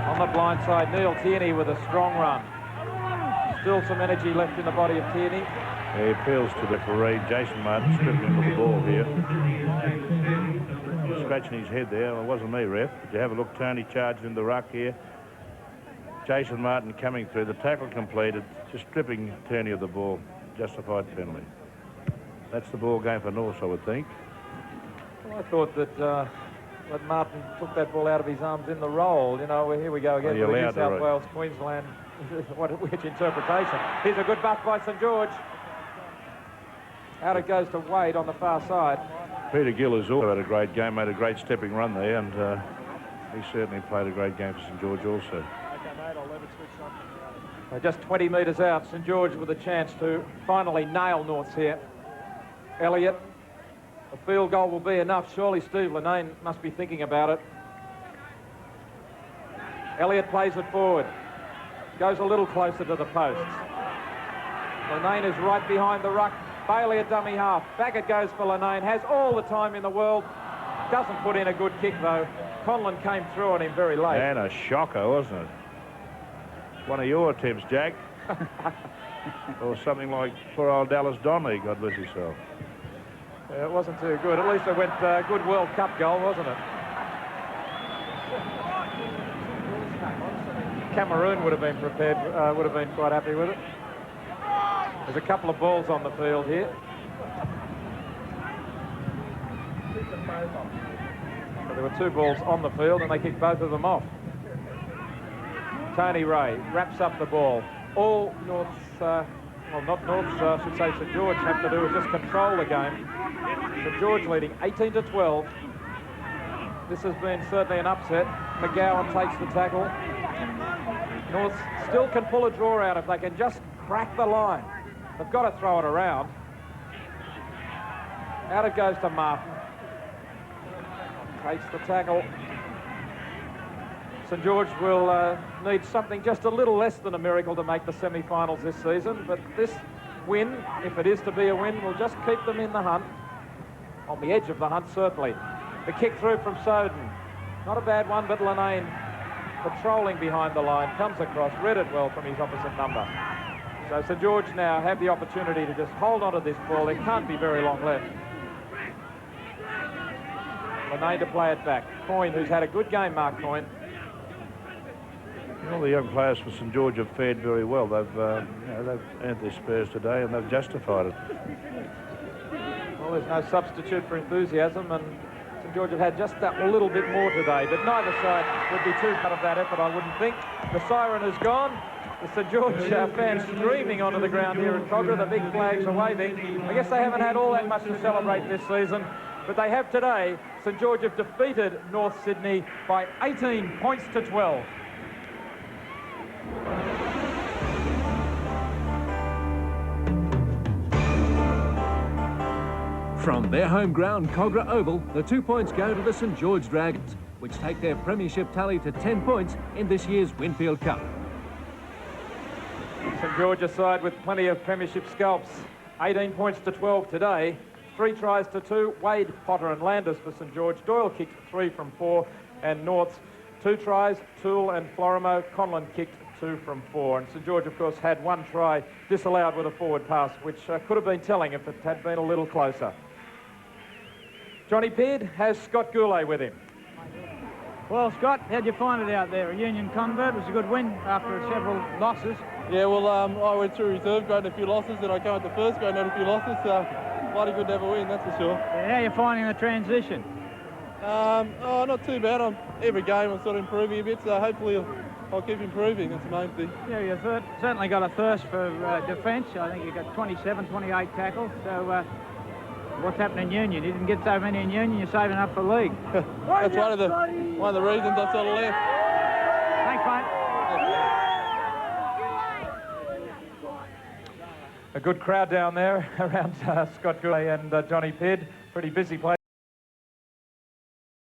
On the blind side, Neil Tierney with a strong run. Still some energy left in the body of Tierney. He appeals to the parade. Jason Martin stripping him with the ball here. He's scratching his head there. Well, it wasn't me, ref. Did you have a look? Tony charged in the ruck here. Jason Martin coming through. The tackle completed. Just stripping Tierney of the ball. Justified penalty. That's the ball game for North, I would think. Well, I thought that Martin took that ball out of his arms in the roll. You know, here we go again with the New South Wales, Queensland. Which interpretation? Here's a good buff by St George. Out it goes to Wade on the far side. Peter Gill has also had a great game, made a great stepping run there, and he certainly played a great game for St George also. Just 20 metres out, St George with a chance to finally nail Norths here. Elliott, a field goal will be enough. Surely Steve Linnane must be thinking about it. Elliott plays it forward. Goes a little closer to the posts. Linnane is right behind the ruck. Bailey a dummy half. Back it goes for Linnane. Has all the time in the world. Doesn't put in a good kick, though. Conlon came through on him very late. And a shocker, wasn't it? One of your attempts, Jack. Or something like poor old Dallas Donnelly, God bless his soul. Yeah, it wasn't too good. At least it went good World Cup goal, wasn't it? Cameroon would have been prepared, would have been quite happy with it. There's a couple of balls on the field here. So there were two balls on the field and they kicked both of them off. Tony Ray wraps up the ball. All North's, well, not North's, I should say St George have to do is just control the game. St George leading 18-12. This has been certainly an upset. McGowan takes the tackle. North still can pull a draw out if they can just crack the line. They've got to throw it around. Out it goes to Martin. Takes the tackle. St George will need something just a little less than a miracle to make the semi-finals this season, but this win, if it is to be a win, will just keep them in the hunt. On the edge of the hunt, certainly. The kick through from Soden. Not a bad one, but Linnane patrolling behind the line, comes across, read it well from his opposite number. So St George now have the opportunity to just hold on to this ball. There can't be very long left. Linnane to play it back. Coyne, who's had a good game, Mark Coyne. All the young players for St George have fared very well. They've earned their spurs today and they've justified it. Well, there's no substitute for enthusiasm, and St George have had just that little bit more today, but neither side would be too proud of that effort, I wouldn't think. The siren has gone. The St George fans streaming onto the ground here in Cogra. The big flags are waving. I guess they haven't had all that much to celebrate this season, but they have today. St George have defeated North Sydney by 18 points to 12. From their home ground, Cogra Oval, the 2 points go to the St George Dragons, which take their premiership tally to 10 points in this year's Winfield Cup. St George aside with plenty of premiership scalps. 18 points to 12 today. 3 tries to 2. Wade, Potter and Landers for St George. Doyle kicked 3 from 4 and North's 2 tries, Toole and Florimo. Conlon kicked 2 from 4. And St George, of course, had 1 try disallowed with a forward pass, which could have been telling if it had been a little closer. Johnny Peard has Scott Goulet with him. Well, Scott, how'd you find it out there? A Union convert, was a good win after several losses. Yeah, well, I went through reserve grade and a few losses, and I came to first grade and had a few losses, so bloody good to have a win, that's for sure. Yeah, how are you finding the transition? Oh, not too bad. Every game I'm sort of improving a bit, so hopefully I'll keep improving, that's the main thing. Yeah, you've certainly got a thirst for defence. I think you've got 27, 28 tackles, so what's happening in Union? You didn't get so many in Union, you're saving up for league. That's one of the reasons I sort of left. Thanks, mate. A good crowd down there around Scott Goulet and Johnny Peard. Pretty busy place.